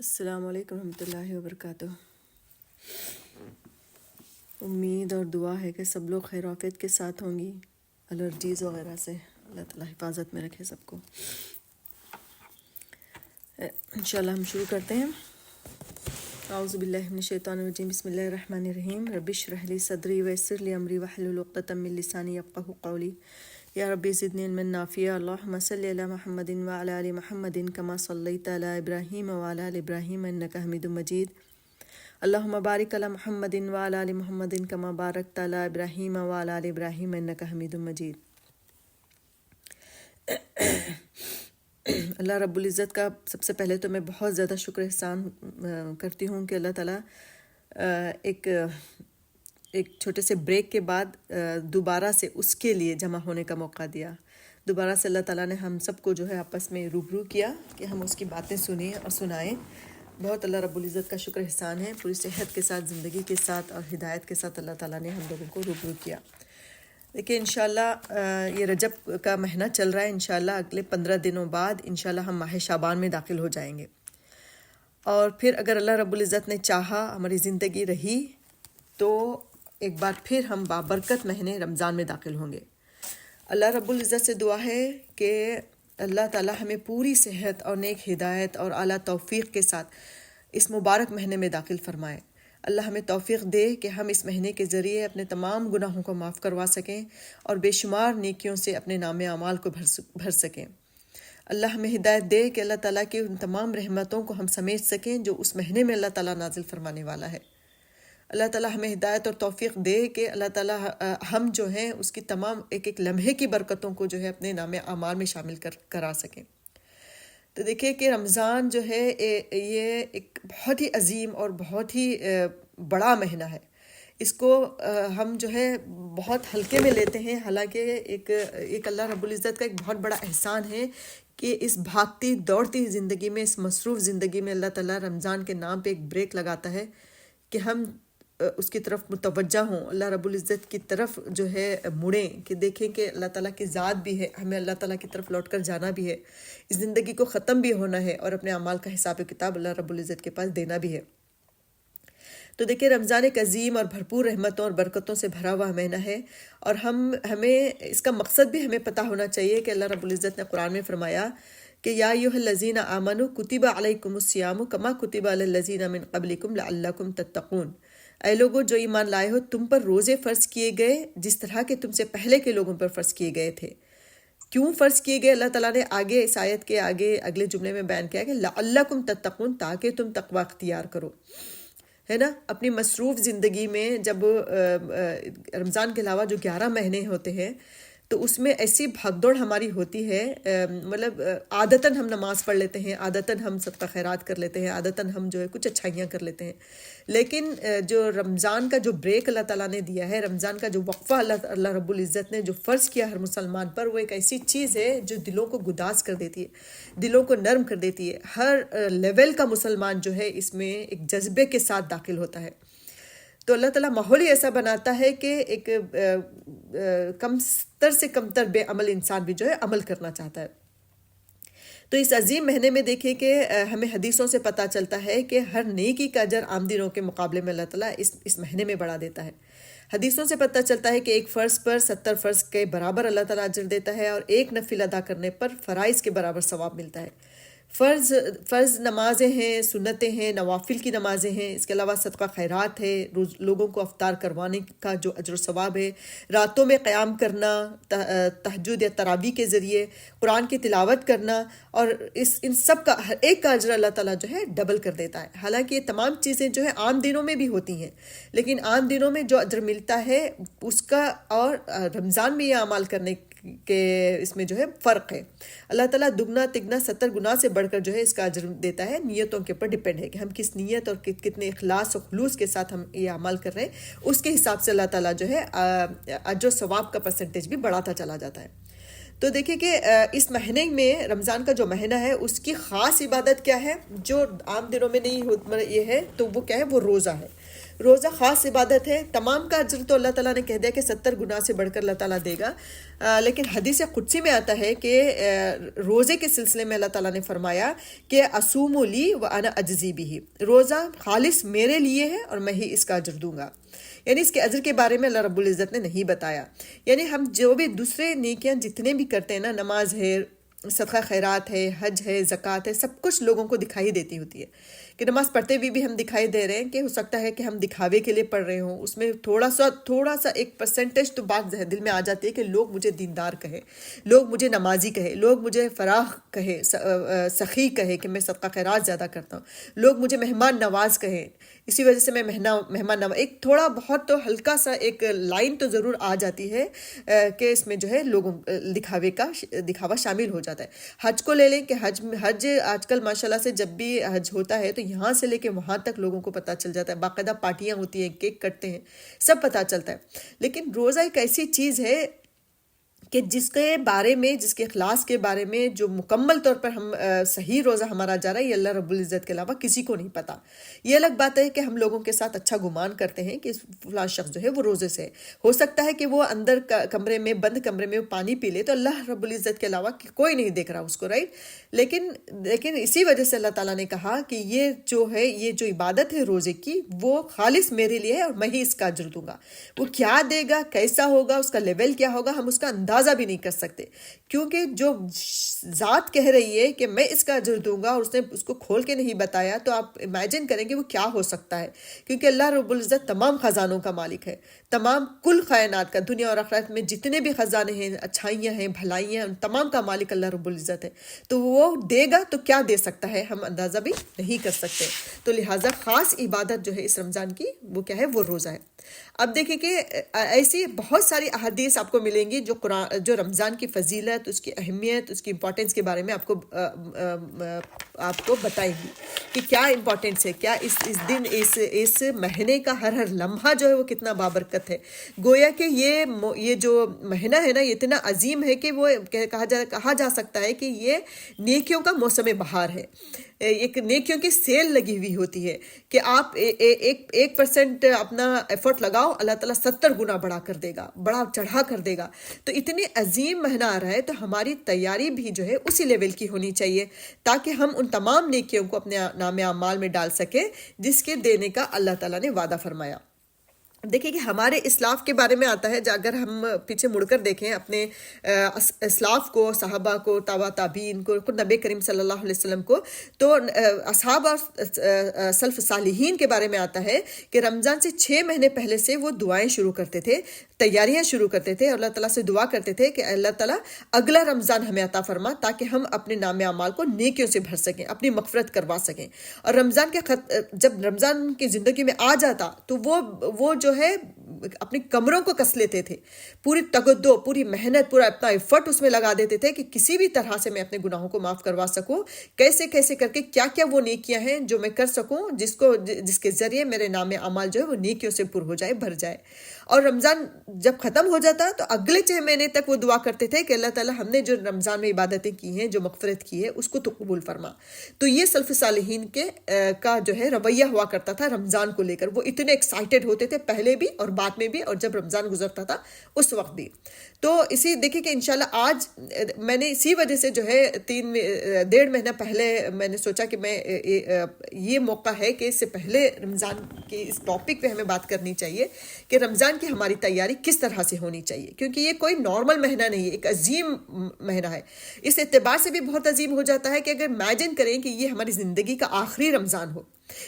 السلام علیکم ورحمۃ اللہ وبرکاتہ۔ امید اور دعا ہے کہ سب لوگ خیر و عافیت کے ساتھ ہوں گی، الرجیز وغیرہ سے اللہ تعالیٰ حفاظت میں رکھے سب کو۔ انشاءاللہ ہم شروع کرتے ہیں۔ اعوذ باللہ من الشیطان الرجیم، بسم اللہ الرحمن الرحیم۔ رب اشرح لی صدری ویسر لی امری واحلل عقدۃ من لسانی یفقہوا قولی۔ یا ربی زدنی علما نافعا، اللہم صلی علی محمد وعلی آل محمد کما صلیت علی ابراہیم وعلی آل ابراہیم انک حمید مجید۔ اللہم بارک علی محمد وعلی آل محمد کما بارکت علی ابراہیم وعلی آل ابراہیم انک حمید مجید۔ اللہ رب العزت کا سب سے پہلے تو میں بہت زیادہ شکر احسان کرتی ہوں کہ اللہ تعالیٰ ایک چھوٹے سے بریک کے بعد دوبارہ سے اس کے لیے جمع ہونے کا موقع دیا۔ دوبارہ سے اللہ تعالیٰ نے ہم سب کو جو ہے آپس میں روبرو کیا کہ ہم اس کی باتیں سنیں اور سنائیں۔ بہت اللہ رب العزت کا شکر احسان ہے، پوری صحت کے ساتھ، زندگی کے ساتھ اور ہدایت کے ساتھ اللہ تعالیٰ نے ہم لوگوں کو روبرو کیا۔ دیکھیے انشاءاللہ یہ رجب کا مہینہ چل رہا ہے، انشاءاللہ اگلے 15 دنوں بعد انشاءاللہ ہم ماہ شعبان میں داخل ہو جائیں گے، اور پھر اگر اللہ رب العزت نے چاہا ہماری زندگی رہی تو ایک بار پھر ہم بابرکت مہینے رمضان میں داخل ہوں گے۔ اللہ رب العزت سے دعا ہے کہ اللہ تعالیٰ ہمیں پوری صحت اور نیک ہدایت اور اعلیٰ توفیق کے ساتھ اس مبارک مہینے میں داخل فرمائے۔ اللہ ہمیں توفیق دے کہ ہم اس مہینے کے ذریعے اپنے تمام گناہوں کو معاف کروا سکیں اور بے شمار نیکیوں سے اپنے نام اعمال کو بھر سکیں۔ اللہ ہمیں ہدایت دے کہ اللہ تعالیٰ کی ان تمام رحمتوں کو ہم سمیٹ سکیں جو اس مہینے میں اللہ تعالیٰ نازل فرمانے والا ہے۔ اللہ تعالیٰ ہمیں ہدایت اور توفیق دے کہ اللہ تعالیٰ ہم جو ہیں اس کی تمام ایک ایک لمحے کی برکتوں کو جو ہے اپنے نام اعمال میں شامل کرا سکیں۔ تو دیکھیں کہ رمضان جو ہے یہ ایک بہت ہی عظیم اور بہت ہی بڑا مہینہ ہے۔ اس کو ہم جو ہے بہت ہلکے میں لیتے ہیں، حالانکہ ایک اللہ رب العزت کا ایک بہت بڑا احسان ہے کہ اس بھاگتی دوڑتی زندگی میں، اس مصروف زندگی میں اللہ تعالیٰ رمضان کے نام پہ ایک بریک لگاتا ہے کہ ہم اس کی طرف متوجہ ہوں، اللہ رب العزت کی طرف جو ہے مڑیں، کہ دیکھیں کہ اللہ تعالیٰ کی ذات بھی ہے، ہمیں اللہ تعالیٰ کی طرف لوٹ کر جانا بھی ہے، اس زندگی کو ختم بھی ہونا ہے اور اپنے اعمال کا حساب کتاب اللہ رب العزت کے پاس دینا بھی ہے۔ تو دیکھیں رمضان ایک عظیم اور بھرپور رحمتوں اور برکتوں سے بھرا ہوا مہینہ ہے، اور ہمیں اس کا مقصد بھی ہمیں پتہ ہونا چاہیے کہ اللہ رب العزت نے قرآن میں فرمایا کہ یا ایھا الذین آمنوا کتب علیکم الصیام کما کتب علی الذین من قبلکم لعلکم تتقون۔ اے لوگوں جو ایمان لائے ہو، تم پر روزے فرض کیے گئے جس طرح کہ تم سے پہلے کے لوگوں پر فرض کیے گئے تھے۔ کیوں فرض کیے گئے؟ اللہ تعالیٰ نے آگے اس آیت کے آگے اگلے جملے میں بیان کیا کہ لعلکم تتقون، تاکہ تم تقوی اختیار کرو، ہے نا۔ اپنی مصروف زندگی میں جب رمضان کے علاوہ جو 11 مہینے ہوتے ہیں تو اس میں ایسی بھاگ دوڑ ہماری ہوتی ہے، مطلب عادتاً ہم نماز پڑھ لیتے ہیں، عادتاً ہم صدقہ خیرات کر لیتے ہیں، عادتاً ہم جو ہے کچھ اچھائیاں کر لیتے ہیں، لیکن جو رمضان کا جو بریک اللہ تعالیٰ نے دیا ہے، رمضان کا جو وقفہ اللہ رب العزت نے جو فرض کیا ہر مسلمان پر، وہ ایک ایسی چیز ہے جو دلوں کو گداز کر دیتی ہے، دلوں کو نرم کر دیتی ہے۔ ہر لیول کا مسلمان جو ہے اس میں ایک جذبے کے ساتھ داخل ہوتا ہے۔ تو اللہ تعالیٰ ماحول ہی ایسا بناتا ہے کہ ایک کم تر سے کم تر بے عمل انسان بھی جو ہے عمل کرنا چاہتا ہے۔ تو اس عظیم مہینے میں دیکھیں کہ ہمیں حدیثوں سے پتہ چلتا ہے کہ ہر نیکی کا اجر عام دنوں کے مقابلے میں اللہ تعالیٰ اس مہینے میں بڑھا دیتا ہے۔ حدیثوں سے پتہ چلتا ہے کہ ایک فرض پر 70 فرض کے برابر اللہ تعالیٰ اجر دیتا ہے، اور ایک نفل ادا کرنے پر فرائض کے برابر ثواب ملتا ہے۔ فرض نمازیں ہیں، سنتیں ہیں، نوافل کی نمازیں ہیں، اس کے علاوہ صدقہ خیرات ہے، لوگوں کو افطار کروانے کا جو اجر و ثواب ہے، راتوں میں قیام کرنا، تہجد یا تراویح کے ذریعے قرآن کی تلاوت کرنا، اور ان سب کا ہر ایک کا اجر اللہ تعالیٰ جو ہے ڈبل کر دیتا ہے۔ حالانکہ یہ تمام چیزیں جو ہے عام دنوں میں بھی ہوتی ہیں، لیکن عام دنوں میں جو اجر ملتا ہے اس کا اور رمضان میں یہ اعمال کرنے کہ اس میں جو ہے فرق ہے۔ اللہ تعالیٰ دگنا تگنا 70 گنا سے بڑھ کر جو ہے اس کا اجر دیتا ہے، نیتوں کے اوپر ڈیپینڈ ہے کہ ہم کس نیت اور کتنے اخلاص اور خلوص کے ساتھ ہم یہ عمل کر رہے ہیں، اس کے حساب سے اللہ تعالیٰ جو ہے اجر و ثواب کا پرسنٹیج بھی بڑھاتا چلا جاتا ہے۔ تو دیکھیں کہ اس مہینے میں رمضان کا جو مہینہ ہے اس کی خاص عبادت کیا ہے جو عام دنوں میں نہیں یہ ہے، تو وہ کیا ہے؟ وہ روزہ ہے۔ روزہ خاص عبادت ہے، تمام کا اجر تو اللہ تعالیٰ نے کہہ دیا کہ 70 گنا سے بڑھ کر اللہ تعالیٰ دے گا، لیکن حدیث قدسی میں آتا ہے کہ روزے کے سلسلے میں اللہ تعالیٰ نے فرمایا کہ اصوم لی وانا اجزی بھی، روزہ خالص میرے لیے ہے اور میں ہی اس کا اجر دوں گا. یعنی اس کے اجر کے بارے میں اللہ رب العزت نے نہیں بتایا. یعنی ہم جو بھی دوسرے نیکیاں جتنے بھی کرتے ہیں نا، نماز ہے، صدقہ خیرات ہے، حج ہے، زکوٰۃ ہے، سب کچھ لوگوں کو دکھائی دیتی ہوتی ہے کہ نماز پڑھتے ہوئے بھی ہم دکھائی دے رہے ہیں، کہ ہو سکتا ہے کہ ہم دکھاوے کے لیے پڑھ رہے ہوں، اس میں تھوڑا سا ایک پرسنٹیج تو بات دل میں آ جاتی ہے کہ لوگ مجھے دیندار کہے، لوگ مجھے نمازی کہے، لوگ مجھے فراخ کہے، سخی کہے کہ میں صدقہ خیرات زیادہ کرتا ہوں، لوگ مجھے مہمان نواز کہیں، اسی وجہ سے میں مہمان نواز. ایک تھوڑا بہت تو ہلکا سا ایک لائن تو ضرور آ جاتی ہے کہ اس میں جو ہے لوگوں دکھاوا شامل ہو جاتا ہے. حج کو لے لیں کہ حج آج کل ماشاءاللہ سے جب بھی حج ہوتا ہے تو یہاں سے لے کے وہاں تک لوگوں کو پتہ چل جاتا ہے، باقاعدہ پارٹیاں ہوتی ہیں، کیک کٹتے ہیں، سب پتہ چلتا ہے. لیکن روزہ ایک ایسی چیز ہے کہ جس کے بارے میں، جس کے اخلاص کے بارے میں جو مکمل طور پر ہم صحیح روزہ ہمارا جا رہا ہے، یہ اللہ رب العزت کے علاوہ کسی کو نہیں پتا. یہ الگ بات ہے کہ ہم لوگوں کے ساتھ اچھا گمان کرتے ہیں کہ فلاں شخص جو ہے وہ روزے سے ہے، ہو سکتا ہے کہ وہ اندر کمرے میں، بند کمرے میں پانی پی لے تو اللہ رب العزت کے علاوہ کوئی نہیں دیکھ رہا اس کو، رائٹ. لیکن اسی وجہ سے اللہ تعالیٰ نے کہا کہ یہ جو عبادت ہے روزے کی، وہ خالص میرے لیے ہے اور میں ہی اس کا اجر دوں گا. وہ کیا دے گا، کیسا ہوگا، اس کا لیول کیا ہوگا، ہم اس کا اندازہ بھی نہیں کر سکتے، کیونکہ جو ذات کہہ رہی ہے کہ میں اس کا اجر دوں گا اور اس نے اس کو کھول کے نہیں بتایا، تو آپ امیجن کریں گے وہ کیا ہو سکتا ہے. کیونکہ اللہ رب العزت تمام خزانوں کا مالک ہے، تمام کل کائنات کا، دنیا اور آخرت میں جتنے بھی خزانے ہیں، اچھائیاں ہیں، بھلائیاں ہیں، ان تمام کا مالک اللہ رب العزت ہے. تو وہ دے گا تو کیا دے سکتا ہے، ہم اندازہ بھی نہیں کر سکتے. تو لہٰذا خاص عبادت جو ہے اس رمضان کی، وہ کیا ہے، وہ روزہ ہے. اب دیکھیں کہ ایسی بہت ساری احادیث آپ کو ملیں گی جو رمضان کی فضیلت، اس کی اہمیت، اس کی امپورٹنس کے بارے میں آپ کو بتائیں گی کہ کیا امپورٹنس ہے، کیا اس دن، اس مہینے کا ہر لمحہ جو ہے وہ کتنا بابرکت ہے. گویا کہ یہ جو مہینہ ہے نا، یہ اتنا عظیم ہے کہ وہ کہا جا سکتا ہے کہ یہ نیکیوں کا موسم بہار ہے. ایک نیکیوں کی سیل لگی ہوئی ہوتی ہے کہ آپ 1% اپنا ایفرٹ لگاؤ، اللہ تعالیٰ 70 گنا بڑھا کر دے گا، بڑا چڑھا کر دے گا. تو اتنی عظیم مہینہ آ رہا ہے تو ہماری تیاری بھی جو ہے اسی لیول کی ہونی چاہیے، تاکہ ہم ان تمام نیکیوں کو اپنے نام اعمال میں ڈال سکیں جس کے دینے کا اللہ تعالیٰ نے وعدہ فرمایا. دیکھیں کہ ہمارے اسلاف کے بارے میں آتا ہے، اگر ہم پیچھے مڑ کر دیکھیں اپنے اسلاف کو، صحابہ کو، تابعین کو، خود نبی کریم صلی اللہ علیہ وسلم کو، تو اصحاب اور سلف صالحین کے بارے میں آتا ہے کہ رمضان سے 6 مہینے پہلے سے وہ دعائیں شروع کرتے تھے، تیاریاں شروع کرتے تھے، اور اللہ تعالیٰ سے دعا کرتے تھے کہ اللہ تعالیٰ اگلا رمضان ہمیں عطا فرما تاکہ ہم اپنے نام اعمال کو نیکیوں سے بھر سکیں، اپنی مغفرت کروا سکیں. اور جب رمضان کی زندگی میں آ جاتا تو وہ جو ہے اپنے کمروں کو کس لیتے تھے، پوری تگدو، پوری محنت، پورا اپنا ایفرٹ اس میں لگا دیتے تھے کہ کسی بھی طرح سے میں اپنے گناہوں کو معاف کروا سکوں، کیسے کر کے کیا وہ نیکیاں ہیں جو میں کر سکوں جس کے ذریعے میرے نام اعمال جو ہے وہ نیکیوں سے پر ہو جائے، بھر جائے. اور رمضان جب ختم ہو جاتا تو اگلے 6 مہینے تک وہ دعا کرتے تھے کہ اللہ تعالیٰ ہم نے جو رمضان میں عبادتیں کی ہیں، جو مغفرت کی ہے، اس کو تو قبول فرما. تو یہ سلف صالحین کا جو ہے رویہ ہوا کرتا تھا رمضان کو لے کر. وہ اتنے ایکسائٹیڈ ہوتے تھے پہلے بھی اور بعد میں بھی، اور جب رمضان گزرتا تھا اس وقت بھی. تو دیکھیں کہ انشاءاللہ آج میں نے اسی وجہ سے جو ہے 1.5 مہینہ پہلے میں نے سوچا کہ میں یہ موقع ہے کہ اس سے پہلے رمضان کے اس ٹاپک پہ ہمیں بات کرنی چاہیے کہ رمضان کی ہماری تیاری کس طرح سے ہونی چاہیے، کیونکہ یہ کوئی نارمل مہینہ نہیں ہے، ایک عظیم مہینہ ہے. اس اعتبار سے بھی بہت عظیم ہو جاتا ہے کہ اگر امیجن کریں کہ یہ ہماری زندگی کا آخری رمضان ہو،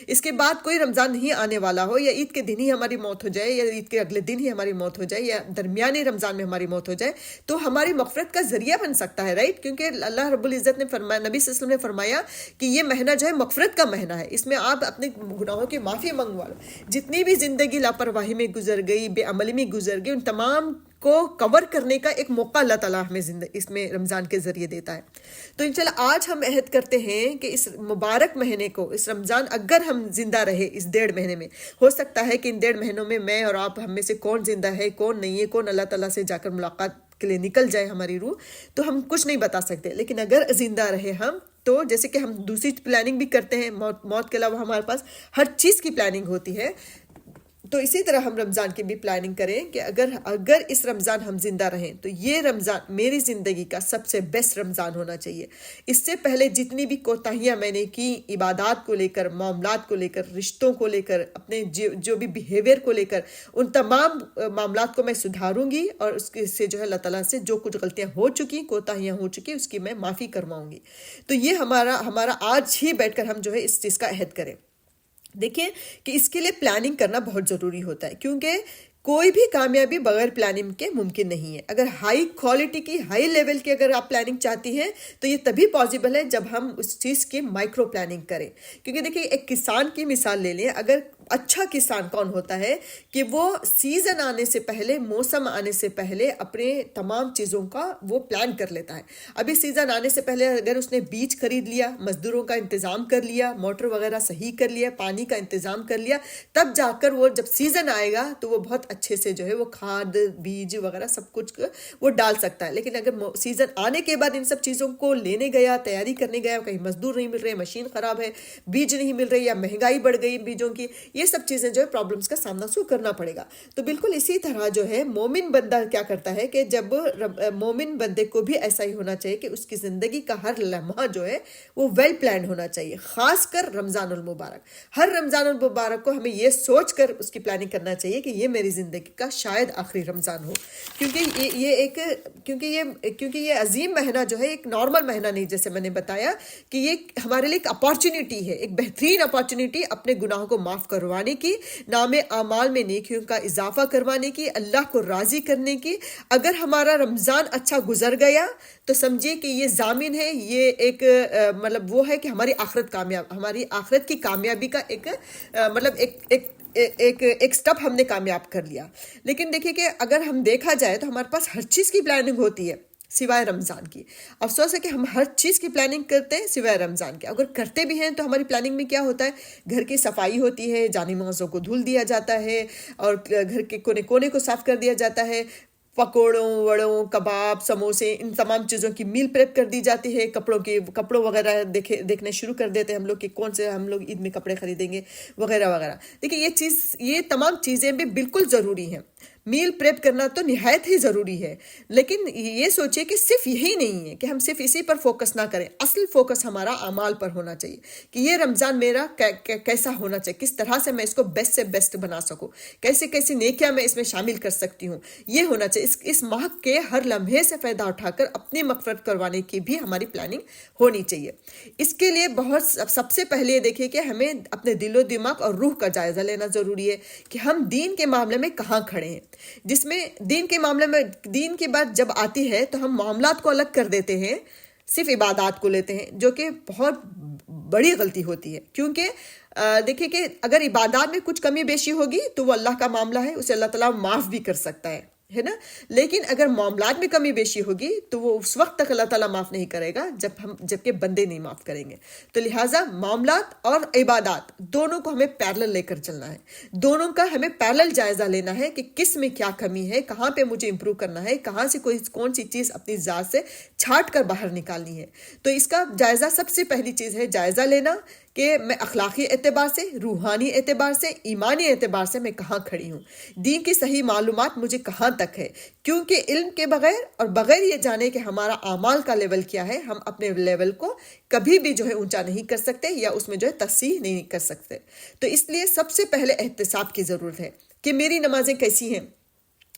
اس کے بعد کوئی رمضان نہیں آنے والا ہو، یا عید کے دن ہی ہماری موت ہو جائے، یا عید کے اگلے دن ہی ہماری موت ہو جائے، یا درمیانی رمضان میں ہماری موت ہو جائے، تو ہماری مغفرت کا ذریعہ بن سکتا ہے، رائٹ. کیونکہ اللہ رب العزت نے فرمایا، نبی صلی اللہ علیہ وسلم نے فرمایا کہ یہ مہینہ جو ہے مغفرت کا مہینہ ہے، اس میں آپ اپنے گناہوں کی معافی منگوا لو. جتنی بھی زندگی لاپرواہی میں گزر گئی، بے عملی میں گزر گئی، ان تمام کو کور کرنے کا ایک موقع اللہ تعالیٰ ہمیں اس میں رمضان کے ذریعے دیتا ہے. تو انشاءاللہ آج ہم عہد کرتے ہیں کہ اس مبارک مہینے کو، اس رمضان اگر ہم زندہ رہے اس 1.5 مہینے میں، ہو سکتا ہے کہ ان 1.5 مہینوں میں اور آپ ہم میں سے کون زندہ ہے، کون نہیں ہے، کون اللہ تعالیٰ سے جا کر ملاقات کے لیے نکل جائے ہماری روح، تو ہم کچھ نہیں بتا سکتے. لیکن اگر زندہ رہے ہم، تو جیسے کہ ہم دوسری پلاننگ بھی کرتے ہیں، موت کے علاوہ ہمارے پاس ہر چیز کی پلاننگ ہوتی ہے. تو اسی طرح ہم رمضان کی بھی پلاننگ کریں کہ اگر اس رمضان ہم زندہ رہیں تو یہ رمضان میری زندگی کا سب سے بیسٹ رمضان ہونا چاہیے. اس سے پہلے جتنی بھی کوتاہیاں میں نے کی عبادات کو لے کر، معاملات کو لے کر، رشتوں کو لے کر، اپنے جو بھی بیہیویئر کو لے کر، ان تمام معاملات کو میں سدھاروں گی، اور اس سے جو ہے اللہ تعالیٰ سے جو کچھ غلطیاں ہو چکی، کوتاہیاں ہو چکی، اس کی میں معافی کرواؤں گی. تو یہ ہمارا آج ہی بیٹھ کر ہم جو ہے اس چیز کا عہد کریں. دیکھیں کہ اس کے لیے پلاننگ کرنا بہت ضروری ہوتا ہے، کیونکہ کوئی بھی کامیابی بغیر پلاننگ کے ممکن نہیں ہے. اگر ہائی کوالٹی کی، ہائی لیول کی اگر آپ پلاننگ چاہتی ہیں تو یہ تبھی پاسبل ہے جب ہم اس چیز کی مائکرو پلاننگ کریں. کیونکہ دیکھیں ایک کسان کی مثال لے لیں. اگر اچھا کسان کون ہوتا ہے کہ وہ سیزن آنے سے پہلے، موسم آنے سے پہلے اپنے تمام چیزوں کا وہ پلان کر لیتا ہے. ابھی سیزن آنے سے پہلے اگر اس نے بیج خرید لیا، مزدوروں کا انتظام کر لیا، موٹر وغیرہ صحیح کر لیا، پانی کا انتظام کر لیا، تب جا کر وہ جب سیزن آئے گا تو وہ بہت اچھے سے جو ہے وہ کھاد، بیج وغیرہ سب کچھ وہ ڈال سکتا ہے. لیکن اگر سیزن آنے کے بعد ان سب چیزوں کو لینے گیا، تیاری کرنے گیا، کہیں مزدور نہیں مل رہے، مشین خراب ہے، بیج نہیں مل رہی، یا مہنگائی بڑھ گئی بیجوں کی، یہ سب چیزیں جو ہے پرابلمس کا سامنا کرنا پڑے گا. تو بالکل اسی طرح جو ہے مومن بندہ کیا کرتا ہے کہ جب مومن بندے کو بھی ایسا ہی ہونا چاہیے کہ اس کی زندگی کا ہر لمحہ جو ہے وہ ویل پلانڈ ہونا چاہیے. خاص کر رمضان المبارک، ہر رمضان المبارک کو ہمیں یہ سوچ کر اس کی پلاننگ کرنا چاہیے کہ یہ میری زندگی کا شاید آخری رمضان ہو. کیونکہ یہ عظیم مہینہ جو ہے ایک نارمل مہینہ نہیں، جیسے میں نے بتایا کہ یہ ہمارے لیے ایک اپارچونٹی ہے، ایک بہترین اپارچونٹی اپنے گناہوں کو معاف کروانے کی، نام اعمال میں نیکیوں کا اضافہ کروانے کی، اللہ کو راضی کرنے کی. اگر ہمارا رمضان اچھا گزر گیا تو سمجھیے کہ یہ ضامن ہے، یہ ایک مطلب وہ ہے کہ ہماری آخرت کی کامیابی کا ایک سٹیپ ہم نے کامیاب کر لیا. لیکن دیکھیے کہ اگر ہم دیکھا جائے تو ہمارے پاس ہر چیز کی پلاننگ ہوتی ہے سوائے رمضان کی. افسوس ہے کہ ہم ہر چیز کی پلاننگ کرتے ہیں سوائے رمضان کے. اگر کرتے بھی ہیں تو ہماری پلاننگ میں کیا ہوتا ہے، گھر کی صفائی ہوتی ہے، جانی نمازوں کو دھل دیا جاتا ہے، اور گھر کے کونے کونے کو صاف کر دیا جاتا ہے، پکوڑوں وڑوں، کباب، سموسے، ان تمام چیزوں کی میل پریپ کر دی جاتی ہے. کپڑوں وغیرہ دیکھنے شروع کر دیتے ہیں ہم لوگ کہ کون سے ہم لوگ عید میں کپڑے خریدیں گے وغیرہ وغیرہ. دیکھیے یہ تمام چیزیں بھی بالکل ضروری ہیں. میل پریپ کرنا تو نہایت ہی ضروری ہے، لیکن یہ سوچے کہ صرف یہی نہیں ہے کہ ہم صرف اسی پر فوکس نہ کریں. اصل فوکس ہمارا اعمال پر ہونا چاہیے کہ یہ رمضان میرا کیسا ہونا چاہیے، کس طرح سے میں اس کو بیسٹ سے بیسٹ بنا سکوں، کیسی نیکیاں میں اس میں شامل کر سکتی ہوں. یہ ہونا چاہیے. اس ماہ کے ہر لمحے سے فائدہ اٹھا کر اپنی مغفرت کروانے کی بھی ہماری پلاننگ ہونی چاہیے. اس کے لیے سب سے پہلے دیکھیے کہ ہمیں اپنے دل و دماغ اور روح کا جائزہ لینا ضروری ہے کہ ہم دین کے معاملے میں کہاں کھڑے ہیں. جس میں دین کے معاملے میں، دین کی بات جب آتی ہے تو ہم معاملات کو الگ کر دیتے ہیں، صرف عبادات کو لیتے ہیں، جو کہ بہت بڑی غلطی ہوتی ہے. کیونکہ دیکھیں کہ اگر عبادات میں کچھ کمی بیشی ہوگی تو وہ اللہ کا معاملہ ہے، اسے اللہ تعالیٰ معاف بھی کر سکتا ہے نا. لیکن اگر معاملات میں کمی بیشی ہوگی تو وہ اس وقت تک اللہ تعالیٰ معاف نہیں کرے گا جب کہ بندے نہیں معاف کریں گے. تو لہٰذا معاملات اور عبادات دونوں کو ہمیں پیرلل لے کر چلنا ہے، دونوں کا ہمیں پیرلل جائزہ لینا ہے کہ کس میں کیا کمی ہے، کہاں پہ مجھے امپروو کرنا ہے، کہاں سے کون سی چیز اپنی ذات سے چھانٹ کر باہر نکالنی ہے. تو اس کا جائزہ، سب سے پہلی چیز ہے جائزہ لینا کہ میں اخلاقی اعتبار سے، روحانی اعتبار سے، ایمانی اعتبار سے میں کہاں کھڑی ہوں، دین کی صحیح معلومات مجھے کہاں تک ہے. کیونکہ علم کے بغیر اور بغیر یہ جانے کہ ہمارا اعمال کا لیول کیا ہے، ہم اپنے لیول کو کبھی بھی جو ہے اونچا نہیں کر سکتے یا اس میں جو ہے تصحیح نہیں کر سکتے. تو اس لیے سب سے پہلے احتساب کی ضرورت ہے کہ میری نمازیں کیسی ہیں.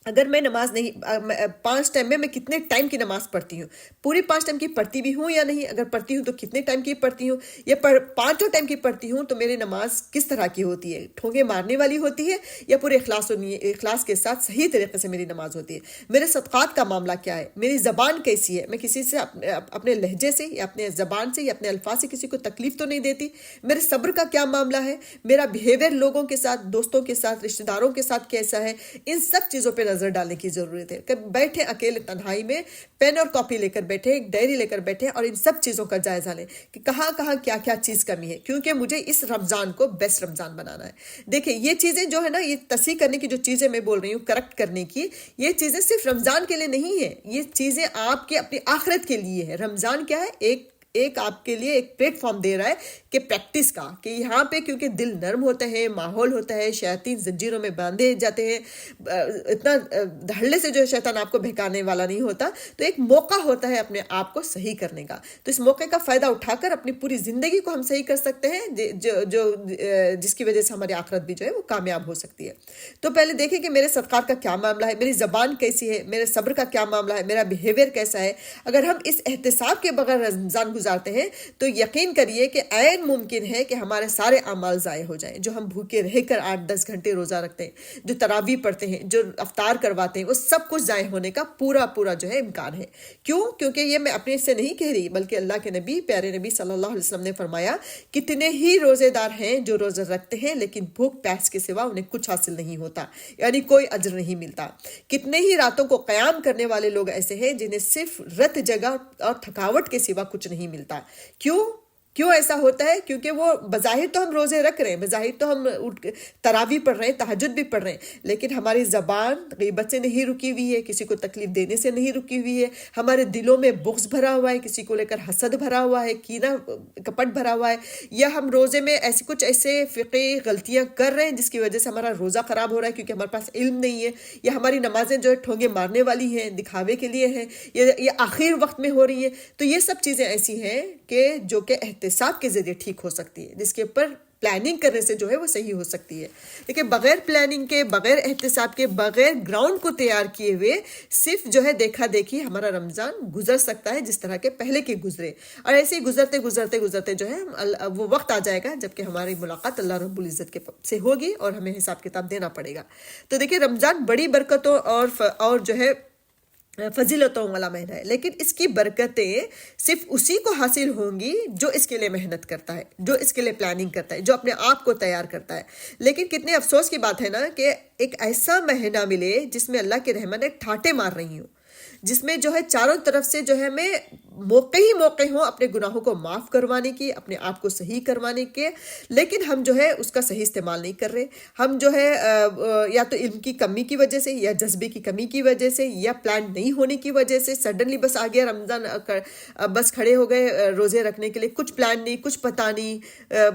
اگر میں نماز نہیں 5 ٹائم میں کتنے ٹائم کی نماز پڑھتی ہوں، پوری 5 ٹائم کی پڑھتی بھی ہوں یا نہیں، اگر پڑھتی ہوں تو کتنے ٹائم کی پڑھتی ہوں، یا 5 ٹائم کی پڑھتی ہوں تو میری نماز کس طرح کی ہوتی ہے، ٹھونگے مارنے والی ہوتی ہے یا پورے اخلاص کے ساتھ صحیح طریقے سے میری نماز ہوتی ہے. میرے صدقات کا معاملہ کیا ہے، میری زبان کیسی ہے، میں کسی سے اپنے لہجے سے یا اپنے زبان سے یا اپنے الفاظ سے کسی کو تکلیف تو نہیں دیتی، میرے صبر کا کیا معاملہ ہے، میرا بیہیویئر لوگوں کے ساتھ، دوستوں کے ساتھ، رشتہ داروں کے ساتھ کیسا ہے. ان سب چیزوں پہ نظر ڈالنے کی ضرورت ہے کہ بیٹھے اکیلے تنہائی میں پین اور کاپی لے کر بیٹھے، ایک ڈائری لے کر بیٹھے اور ان سب چیزوں کا جائزہ لیں کہ کہاں کہاں کیا کیا چیز کمی ہے، کیونکہ مجھے اس رمضان کو بیسٹ رمضان بنانا ہے. دیکھیں یہ چیزیں جو ہے نا، یہ تصحیح کرنے کی جو چیزیں میں بول رہی ہوں، کریکٹ کرنے کی، یہ چیزیں صرف رمضان کے لیے نہیں ہے، یہ چیزیں آپ کے اپنی آخرت کے لیے ہے. رمضان کیا ہے، ایک آپ کے لیے ایک پلیٹ فارم دے رہا ہے کہ پریکٹس کا، کہ یہاں پہ کیونکہ دل نرم ہوتا ہے، ماحول ہوتا ہے، شیاطین زنجیروں میں باندھے جاتے ہیں، اتنا دھڑلے سے جو شیطان آپ کو بہکانے والا نہیں ہوتا، تو ایک موقع ہوتا ہے اپنے آپ کو صحیح کرنے کا. تو اس موقع کا فائدہ اٹھا کر اپنی پوری زندگی کو ہم صحیح کر سکتے ہیں، جس کی وجہ سے ہماری آخرت بھی جو ہے وہ کامیاب ہو سکتی ہے. تو پہلے دیکھیں کہ میرے صدقات کا کیا معاملہ ہے، میری زبان کیسی ہے، میرے صبر کا کیا معاملہ ہے، میرا بیہیویئر کیسا ہے. اگر ہم اس احتساب کے بغیر رمضان گزارتے ہیں تو یقین کریے کہ عین ممکن ہے کہ ہمارے سارے اعمال ضائع ہو جائیں. جو ہم بھوکے رہ کر 8-10 گھنٹے روزہ رکھتے ہیں، جو تراویح پڑھتے ہیں، جو افطار کرواتے ہیں، وہ سب کچھ ضائع ہونے کا پورا جو ہے امکان ہے. کیونکہ یہ میں اپنے سے نہیں کہہ رہی، بلکہ اللہ کے نبی، پیارے نبی صلی اللہ علیہ وسلم نے فرمایا، کتنے ہی روزے دار ہیں جو روزہ رکھتے ہیں لیکن بھوک پیاس کے سوا انہیں کچھ حاصل نہیں ہوتا، یعنی کوئی اجر نہیں ملتا. کتنے ہی راتوں کو قیام کرنے والے لوگ ایسے ہیں جنہیں صرف رت جگہ اور تھکاوٹ کے سوا کچھ نہیں ملتا. کیوں ایسا ہوتا ہے؟ کیونکہ وہ بظاہر تو ہم روزے رکھ رہے ہیں، بظاہر تو ہم تراویح پڑھ رہے ہیں، تہجد بھی پڑھ رہے ہیں، لیکن ہماری زبان غیبت سے نہیں رکی ہوئی ہے، کسی کو تکلیف دینے سے نہیں رکی ہوئی ہے، ہمارے دلوں میں بغض بھرا ہوا ہے، کسی کو لے کر حسد بھرا ہوا ہے، کینہ کپٹ بھرا ہوا ہے، یا ہم روزے میں کچھ ایسے فقہی غلطیاں کر رہے ہیں جس کی وجہ سے ہمارا روزہ خراب ہو رہا ہے کیونکہ ہمارے پاس علم نہیں ہے، یا ہماری نمازیں جو ہے ٹھونگے مارنے والی ہیں، دکھاوے کے لیے ہیں، یا آخر وقت میں ہو رہی ہیں. تو یہ سب چیزیں ایسی ہیں کہ جو کہ احتساب کے ذریعے ٹھیک ہو سکتی ہے، جس کے اوپر پلاننگ کرنے سے جو ہے وہ صحیح ہو سکتی ہے. لیکن بغیر پلاننگ کے، بغیر احتساب کے، بغیر گراؤنڈ کو تیار کیے ہوئے صرف جو ہے دیکھا دیکھی ہمارا رمضان گزر سکتا ہے جس طرح کے پہلے کے گزرے. اور ایسے ہی گزرتے جو ہے وہ وقت آ جائے گا جب کہ ہماری ملاقات اللہ رب العزت سے ہوگی اور ہمیں حساب کتاب دینا پڑے گا. تو دیکھیں رمضان بڑی برکتوں اور جو ہے فضیلتوں والا مہینہ ہے، لیکن اس کی برکتیں صرف اسی کو حاصل ہوں گی جو اس کے لیے محنت کرتا ہے، جو اس کے لیے پلاننگ کرتا ہے، جو اپنے آپ کو تیار کرتا ہے. لیکن کتنے افسوس کی بات ہے نا کہ ایک ایسا مہینہ ملے جس میں اللہ کے رحمت ٹھاٹے مار رہی ہوں، جس میں جو ہے چاروں طرف سے جو ہے ہمیں موقع ہوں اپنے گناہوں کو معاف کروانے کی، اپنے آپ کو صحیح کروانے کے، لیکن ہم جو ہے اس کا صحیح استعمال نہیں کر رہے. ہم جو ہے یا تو علم کی کمی کی وجہ سے، یا جذبے کی کمی کی وجہ سے، یا پلان نہیں ہونے کی وجہ سے سڈنلی بس آ گیا رمضان، بس کھڑے ہو گئے روزے رکھنے کے لیے، کچھ پلان نہیں، کچھ پتہ نہیں،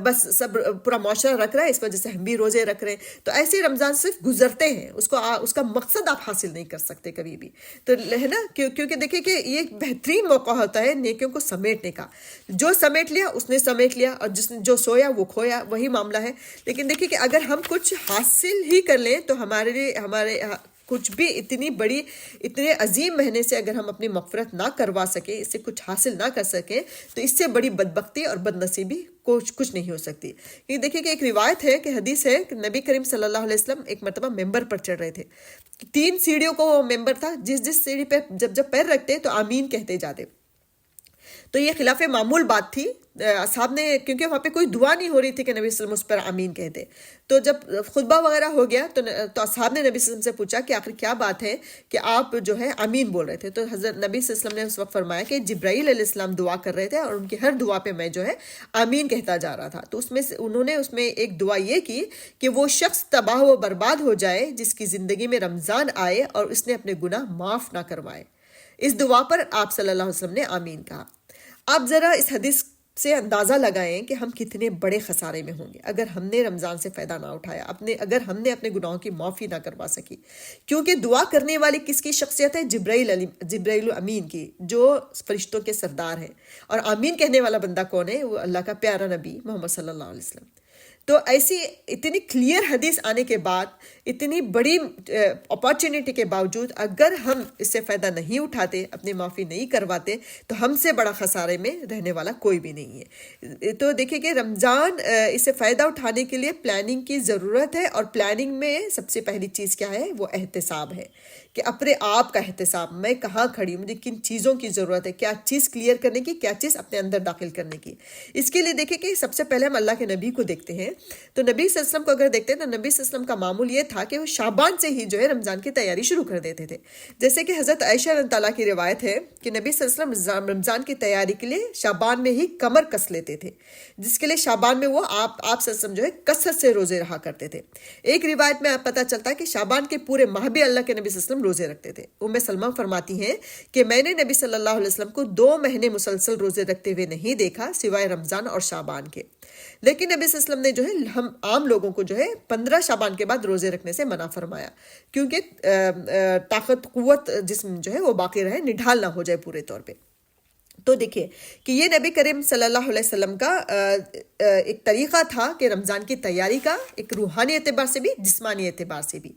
بس سب پورا معاشرہ رکھ رہا ہے، اس وجہ سے ہم بھی روزے رکھ رہے ہیں. تو ایسے رمضان صرف گزرتے ہیں، اس کا مقصد آپ حاصل نہیں کر سکتے کبھی بھی. تو ہے نا، کیونکہ دیکھیں کہ یہ ایک بہترین موقع ہوتا ہے نیکیوں کو سمیٹنے کا. جو سمیٹ لیا اس نے سمیٹ لیا، اور جس نے جو سویا وہ کھویا، وہی معاملہ ہے. لیکن دیکھیں کہ اگر ہم کچھ حاصل ہی کر لیں تو ہمارے کچھ بھی اتنے عظیم مہینے سے اگر ہم اپنی مغفرت نہ کروا سکیں، اس سے کچھ حاصل نہ کر سکیں، تو اس سے بڑی بدبختی اور بدنصیبی کچھ نہیں ہو سکتی. یہ دیکھیں کہ ایک روایت ہے، کہ حدیث ہے کہ نبی کریم صلی اللہ علیہ وسلم ایک مرتبہ ممبر پر چڑھ رہے تھے. 3 سیڑھیوں کو وہ ممبر تھا، جس سیڑھی پہ جب پیر رکھتے تو آمین کہتے جاتے. تو یہ خلاف معمول بات تھی اصحاب نے، کیونکہ وہاں پہ کوئی دعا نہیں ہو رہی تھی کہ نبی صلی اللہ علیہ وسلم اس پر آمین کہتے. تو جب خطبہ وغیرہ ہو گیا تو اصحاب نے نبی صلی اللہ علیہ وسلم سے پوچھا کہ آخر کیا بات ہے کہ آپ جو ہے آمین بول رہے تھے. تو حضرت نبی صلی اللہ علیہ وسلم نے اس وقت فرمایا کہ جبرائیل علیہ السلام دعا کر رہے تھے اور ان کی ہر دعا پہ میں جو ہے آمین کہتا جا رہا تھا. تو انہوں نے اس میں ایک دعا یہ کی کہ وہ شخص تباہ و برباد ہو جائے جس کی زندگی میں رمضان آئے اور اس نے اپنے گناہ معاف نہ کروائے. اس دعا پر آپ صلی اللہ علیہ وسلم نے آمین کہا. آپ ذرا اس حدیث سے اندازہ لگائیں کہ ہم کتنے بڑے خسارے میں ہوں گے اگر ہم نے رمضان سے فائدہ نہ اٹھایا، اگر ہم نے اپنے گناہوں کی معافی نہ کروا سکی. کیونکہ دعا کرنے والی کس کی شخصیت ہے؟ جبرائیل امین کی، جو فرشتوں کے سردار ہیں. اور آمین کہنے والا بندہ کون ہے؟ وہ اللہ کا پیارا نبی محمد صلی اللہ علیہ وسلم. تو ایسی اتنی کلیئر حدیث آنے کے بعد، اتنی بڑی اپارچونیٹی کے باوجود اگر ہم اس سے فائدہ نہیں اٹھاتے، اپنی معافی نہیں کرواتے، تو ہم سے بڑا خسارے میں رہنے والا کوئی بھی نہیں ہے. تو دیکھیں کہ رمضان اس سے فائدہ اٹھانے کے لیے پلاننگ کی ضرورت ہے، اور پلاننگ میں سب سے پہلی چیز کیا ہے؟ وہ احتساب ہے، کہ اپنے آپ کا احتساب. میں کہاں کھڑی ہوں، مجھے کن چیزوں کی ضرورت ہے، کیا چیز کلیئر کرنے کی، کیا چیز اپنے اندر داخل کرنے کی. اس کے لیے دیکھیں کہ سب سے پہلے ہم اللہ کے نبی کو دیکھتے دیکھتے ہیں تو نبی صلی اللہ علیہ وسلم کو اگر دیکھتے ہیں تو نبی صلی اللہ علیہ وسلم کا معمول یہ تھا کہ وہ شعبان سے ہی جو ہے رمضان کی تیاری شروع کر دیتے تھے. جیسے کہ حضرت عائشہ رضی اللہ عنہا کی روایت ہے کہ نبی صلی اللہ علیہ وسلم رمضان کی تیاری کے لیے شعبان میں ہی کمر کس لیتے تھے، جس کے لیے شعبان میں وہ آپ صلی اللہ علیہ وسلم جو ہے کثرت سے روزے رہا کرتے تھے. ایک روایت میں پتہ چلتا ہے کہ شعبان کے پورے ماہ بھی اللہ کے نبی صلی اللہ علیہ وسلم روزے رکھتے تھے. سلمہ فرماتی ہیں کہ میں نے نبی صلی اللہ علیہ وسلم کو 2 مہینے مسلسل روزے رکھتے ہوئے نہیں دیکھا سوائے رمضان اور شعبان کے. لیکن نبی صلی اللہ علیہ وسلم نے جو ہے ہم عام لوگوں کو جو ہے 15 شعبان کے بعد روزے رکھنے سے منع فرمایا، کیونکہ طاقت قوت جسم جو ہے وہ باقی رہے، نڈھال نہ ہو جائے پورے طور پہ. تو دیکھیے کہ یہ نبی کریم صلی اللہ علیہ وسلم کا ایک طریقہ تھا کہ رمضان کی تیاری کا، ایک روحانی اعتبار سے بھی جسمانی اعتبار سے بھی.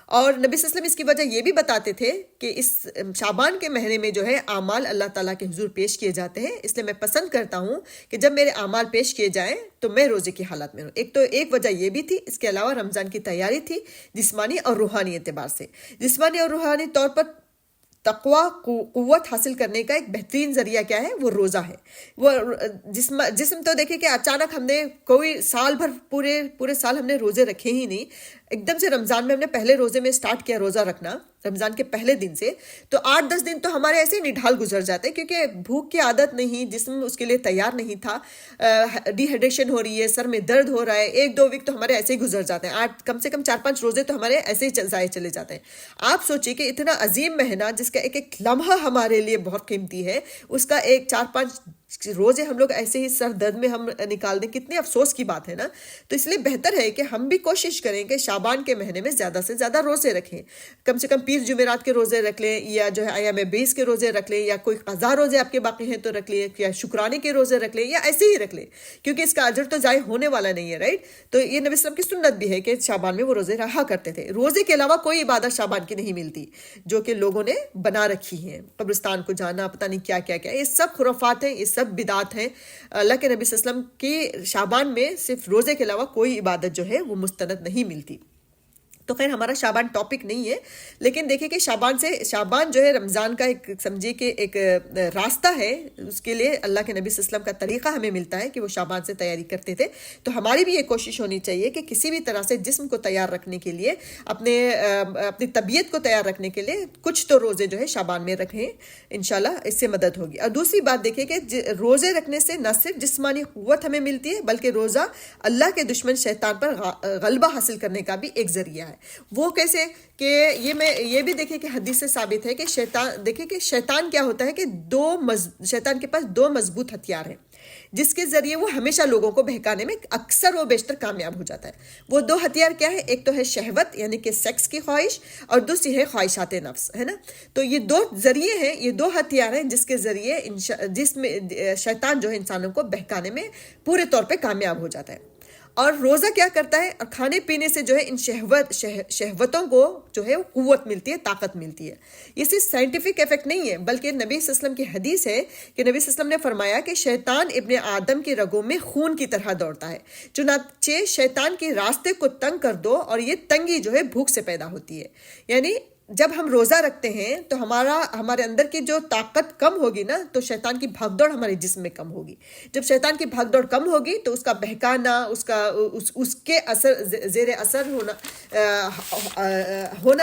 اور نبی صلی اللہ علیہ وسلم اس کی وجہ یہ بھی بتاتے تھے کہ اس شعبان کے مہینے میں جو ہے اعمال اللہ تعالیٰ کے حضور پیش کیے جاتے ہیں، اس لیے میں پسند کرتا ہوں کہ جب میرے اعمال پیش کیے جائیں تو میں روزے کی حالت میں ہوں. ایک وجہ یہ بھی تھی، اس کے علاوہ رمضان کی تیاری تھی جسمانی اور روحانی اعتبار سے. جسمانی اور روحانی طور پر تقوی قوت حاصل کرنے کا ایک بہترین ذریعہ کیا ہے؟ وہ روزہ ہے. وہ جسم تو دیکھیں کہ اچانک ہم نے کوئی سال بھر پورے سال ہم نے روزے رکھے ہی نہیں، ایک دم سے رمضان میں ہم نے پہلے روزے میں سٹارٹ کیا روزہ رکھنا رمضان کے پہلے دن سے، تو 8-10 دن تو ہمارے ایسے نڈھال گزر جاتے ہیں، کیونکہ بھوک کی عادت نہیں، جسم اس کے لیے تیار نہیں تھا، ڈی ہائیڈریشن ہو رہی ہے، سر میں درد ہو رہا ہے، 1-2 ویک تو ہمارے ایسے ہی گزر جاتے ہیں، کم سے کم 4-5 روزے تو ہمارے ایسے ہی ضائع چلے جاتے ہیں. آپ سوچیے کہ اتنا عظیم مہینہ جس کا ایک ایک لمحہ ہمارے لیے بہت قیمتی ہے، اس کا 4-5 روزے ہم لوگ ایسے ہی سر درد میں ہم نکال دیں، کتنے افسوس کی بات ہے نا. تو اس لیے بہتر ہے کہ ہم بھی کوشش کریں کہ شعبان کے مہینے میں زیادہ سے زیادہ روزے رکھیں، کم سے کم پیر جمعرات کے روزے رکھ لیں، یا جو ہے ایام بیس کے روزے رکھ لیں، یا کوئی قضا روزے آپ کے باقی ہیں تو رکھ لیں، یا شکرانے کے روزے رکھ لیں، یا ایسے ہی رکھ لیں، کیونکہ اس کا اجر تو ضائع ہونے والا نہیں ہے، رائٹ. تو یہ نبی صلی اللہ علیہ وسلم کی سنت بھی ہے کہ شعبان میں وہ روزے رہا کرتے تھے. روزے کے علاوہ کوئی عبادت شعبان کی نہیں ملتی جو کہ لوگوں نے بنا رکھی ہیں، قبرستان کو جانا، پتہ نہیں کیا کیا کیا، یہ سب خرافات ہیں، یہ سب بدعات ہیں. اللہ کے نبی صلی اللہ علیہ وسلم کی شعبان میں صرف روزے کے علاوہ کوئی عبادت جو ہے وہ مستند نہیں ملتی. تو خیر ہمارا شعبان ٹاپک نہیں ہے، لیکن دیکھیں کہ شعبان جو ہے رمضان کا ایک سمجھے کہ ایک راستہ ہے، اس کے لیے اللہ کے نبی صلی اللہ علیہ وسلم کا طریقہ ہمیں ملتا ہے کہ وہ شعبان سے تیاری کرتے تھے. تو ہماری بھی یہ کوشش ہونی چاہیے کہ کسی بھی طرح سے جسم کو تیار رکھنے کے لیے، اپنی طبیعت کو تیار رکھنے کے لیے کچھ تو روزے جو ہے شعبان میں رکھیں، انشاءاللہ اس سے مدد ہوگی. اور دوسری بات دیکھیں کہ روزے رکھنے سے نہ صرف جسمانی قوت ہمیں ملتی ہے، بلکہ روزہ اللہ کے دشمن شیطان پر غلبہ حاصل کرنے کا بھی ایک ذریعہ ہے. وہ کیسے؟ کہ یہ بھی دیکھیں کہ حدیث سے ثابت ہے کہ شیطان کیا ہوتا ہے کہ شیطان کے پاس 2 مضبوط ہتھیار ہیں جس کے ذریعے وہ ہمیشہ لوگوں کو بہکانے میں اکثر و بیشتر کامیاب ہو جاتا ہے. وہ 2 ہتھیار کیا ہے؟ ایک تو ہے شہوت یعنی کہ سیکس کی خواہش، اور دوسری ہے خواہشات نفس، ہے نا. تو یہ 2 ذریعے ہیں، یہ 2 ہتھیار ہیں جس کے ذریعے جس میں شیطان جو ہے انسانوں کو بہکانے میں پورے طور پہ کامیاب ہو جاتا ہے. اور روزہ کیا کرتا ہے؟ اور کھانے پینے سے جو ہے ان شہوتوں کو جو ہے قوت ملتی ہے، طاقت ملتی ہے. یہ صرف سائنٹیفک ایفیکٹ نہیں ہے، بلکہ نبی صلی اللہ علیہ وسلم کی حدیث ہے کہ نبی صلی اللہ علیہ وسلم نے فرمایا کہ شیطان ابن آدم کی رگوں میں خون کی طرح دوڑتا ہے، چنانچہ شیطان کے راستے کو تنگ کر دو اور یہ تنگی جو ہے بھوک سے پیدا ہوتی ہے. یعنی جب ہم روزہ رکھتے ہیں تو ہمارے اندر کی جو طاقت کم ہوگی نا، تو شیطان کی بھاگ دوڑ ہمارے جسم میں کم ہوگی. جب شیطان کی بھاگ دوڑ کم ہوگی تو اس کا بہکانا، اس کے زیر اثر ہونا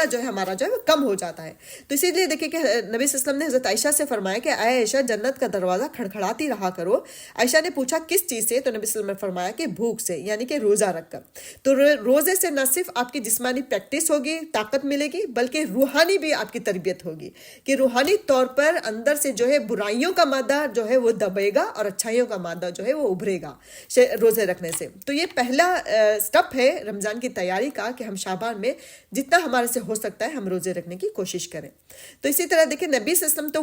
جو ہے ہمارا جو ہے وہ کم ہو جاتا ہے. تو اسی لیے دیکھیں کہ نبی صلی اللہ علیہ وسلم نے حضرت عائشہ سے فرمایا کہ اے عائشہ، جنت کا دروازہ کھڑکھڑاتی رہا کرو. عائشہ نے پوچھا کس چیز سے؟ تو نبی صلی اللہ علیہ وسلم نے فرمایا کہ بھوک سے، یعنی کہ روزہ رکھ کر. تو روزے سے نہ صرف آپ کی جسمانی پریکٹس ہوگی، طاقت ملے گی، بلکہ روحانی بھی آپ کی تربیت ہوگی کہ روحانی طور پر اندر سے جو ہے برائیوں کا مادہ جو ہے وہ دبے گا اور اچھائیوں کا مادہ جو ہے وہ ابھرے گا روزے رکھنے سے. تو یہ پہلا سٹیپ ہے رمضان کی تیاری کا کہ ہم شعبان میں جتنا ہمارے سے ہو سکتا ہے ہم روزے رکھنے کی کوشش کریں. تو اسی طرح دیکھیں نبی صلی اللہ علیہ وسلم تو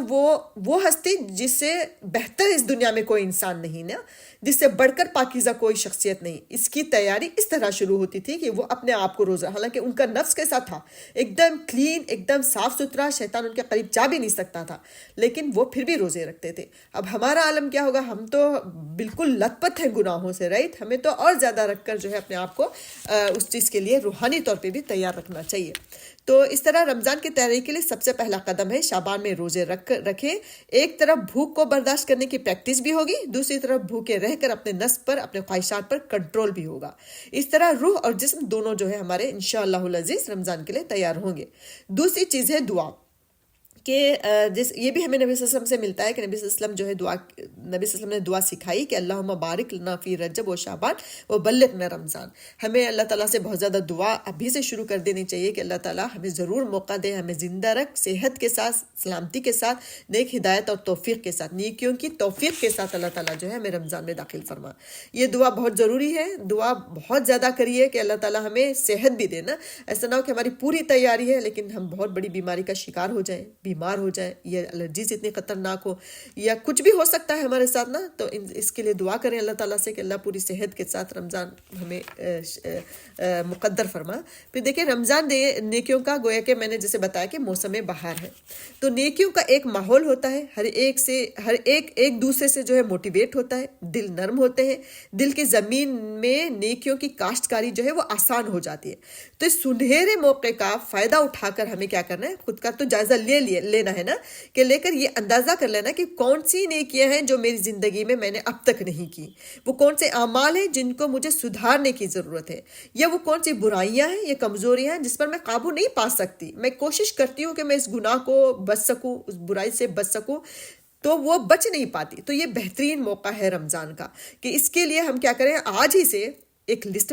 وہ ہستی جس سے بہتر اس دنیا میں کوئی انسان نہیں نا، جس سے بڑھ کر پاکیزہ کوئی شخصیت نہیں. اس کی تیاری اس طرح شروع ہوتی تھی کہ وہ اپنے آپ کو روزہ، حالانکہ ان کا نفس کیسا تھا؟ ایک دم کلین، ایک دم صاف ستھرا، شیطان ان کے قریب جا بھی نہیں سکتا تھا، لیکن وہ پھر بھی روزے رکھتے تھے. اب ہمارا عالم کیا ہوگا؟ ہم تو بالکل لت پت ہیں گناہوں سے، رائٹ. ہمیں تو اور زیادہ رکھ کر جو ہے اپنے آپ کو اس چیز کے لیے روحانی طور پہ بھی تیار رکھنا چاہیے. تو اس طرح رمضان کی تیاری کے لیے سب سے پہلا قدم ہے شعبان میں روزے رکھیں. ایک طرف بھوک کو برداشت کرنے کی پریکٹس بھی ہوگی، دوسری طرف بھوکے رہ کر اپنے نفس پر، اپنے خواہشات پر کنٹرول بھی ہوگا. اس طرح روح اور جسم دونوں جو ہے ہمارے انشاءاللہ العزیز رمضان کے لیے تیار ہوں گے. دوسری چیز ہے دعا، کہ یہ بھی ہمیں نبی صلی اللہ علیہ وسلم سے ملتا ہے کہ نبی صلی اللہ علیہ وسلم جو ہے نبی صلی اللہ علیہ وسلم نے دعا سکھائی کہ اللہم بارک لنا فی رجب و شعبان و بلغنا رمضان. ہمیں اللہ تعالیٰ سے بہت زیادہ دعا ابھی سے شروع کر دینی چاہیے کہ اللہ تعالیٰ ہمیں ضرور موقع دے، ہمیں زندہ رکھ، صحت کے ساتھ، سلامتی کے ساتھ، نیک ہدایت اور توفیق کے ساتھ، نیکیوں کی توفیق کے ساتھ اللہ تعالیٰ جو ہے ہمیں رمضان میں داخل فرما. یہ دعا بہت ضروری ہے، دعا بہت زیادہ کریے کہ اللہ تعالیٰ ہمیں صحت بھی دے نا. ایسا نہ ہو کہ ہماری پوری تیاری ہے لیکن ہم بہت بڑی بیماری کا شکار ہو جائیں، بیمار ہو جائیں، یا الرجیز اتنی خطرناک ہو، یا کچھ بھی ہو سکتا ہے ہمارے ساتھ نا. تو اس کے لیے دعا کریں اللہ تعالیٰ سے کہ اللہ پوری صحت کے ساتھ رمضان ہمیں مقدر فرما. پھر دیکھیں رمضان نیکیوں کا، گویا کہ میں نے جیسے بتایا کہ موسم بہار ہے، تو نیکیوں کا ایک ماحول ہوتا ہے، ہر ایک دوسرے سے جو ہے موٹیویٹ ہوتا ہے، دل نرم ہوتے ہیں، دل کی زمین میں نیکیوں کی کاشتکاری جو ہے وہ آسان ہو جاتی ہے. تو اس سنہرے موقع کا فائدہ اٹھا کر ہمیں کیا کرنا ہے، خود کا تو جائزہ لینا ہے نا، کہ لے کر یہ اندازہ کر لینا کہ کون سی نیکیاں ہیں جو میری زندگی میں نے اب تک نہیں کی، وہ کون سے اعمال ہیں جن کو مجھے سدھارنے کی ضرورت ہے، یا وہ کون سی برائیاں ہیں یا کمزوریاں ہیں جس پر میں قابو نہیں پا سکتی. میں کوشش کرتی ہوں کہ میں اس گناہ کو بچ سکوں، اس برائی سے بچ سکوں، تو وہ بچ نہیں پاتی. تو یہ بہترین موقع ہے رمضان کا کہ اس کے لیے ہم کیا کریں، آج ہی سے ایک لسٹ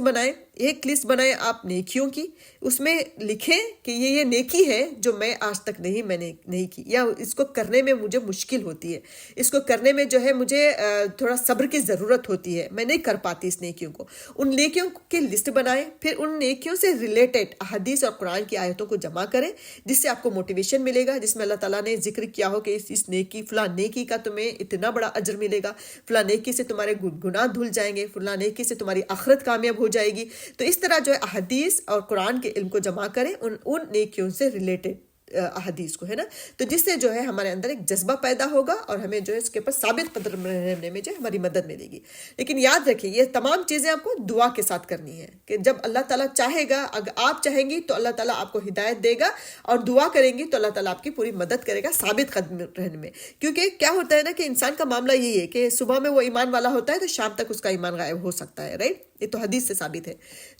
بنائیں آپ نیکیوں کی. اس میں لکھیں کہ یہ نیکی ہے جو میں آج تک میں نے نہیں کی، یا اس کو کرنے میں مجھے مشکل ہوتی ہے، اس کو کرنے میں جو ہے مجھے تھوڑا صبر کی ضرورت ہوتی ہے، میں نہیں کر پاتی اس نیکیوں کو. ان نیکیوں کی لسٹ بنائیں، پھر ان نیکیوں سے ریلیٹڈ احادیث اور قرآن کی آیتوں کو جمع کریں جس سے آپ کو موٹیویشن ملے گا، جس میں اللہ تعالیٰ نے ذکر کیا ہو کہ اس نیکی، فلاں نیکی کا تمہیں اتنا بڑا اجر ملے گا، فلاں نیکی سے تمہارے گناہ دھل جائیں گے، فلاں نیکی سے تمہاری آخرت کامیاب ہو جائے گی. تو اس طرح جو ہے احادیث اور قرآن کے علم کو جمع کریں ان نیکیوں سے ریلیٹڈ احادیث کو، ہے نا. تو جس سے جو ہے ہمارے اندر ایک جذبہ پیدا ہوگا اور ہمیں جو ہے اس کے اوپر ثابت قدم رہنے میں جو ہے ہماری مدد ملے گی. لیکن یاد رکھیں یہ تمام چیزیں آپ کو دعا کے ساتھ کرنی ہے، کہ جب اللہ تعالیٰ چاہے گا، اگر آپ چاہیں گی تو اللہ تعالیٰ آپ کو ہدایت دے گا، اور دعا کریں گی تو اللہ تعالیٰ آپ کی پوری مدد کرے گا ثابت قدم رہنے میں. کیونکہ کیا ہوتا ہے نا کہ انسان کا معاملہ یہی ہے کہ صبح میں وہ ایمان والا ہوتا ہے تو شام تک اس کا ایمان غائب ہو سکتا ہے، رائٹ. یہ تو حدیث سے ثابت ہے.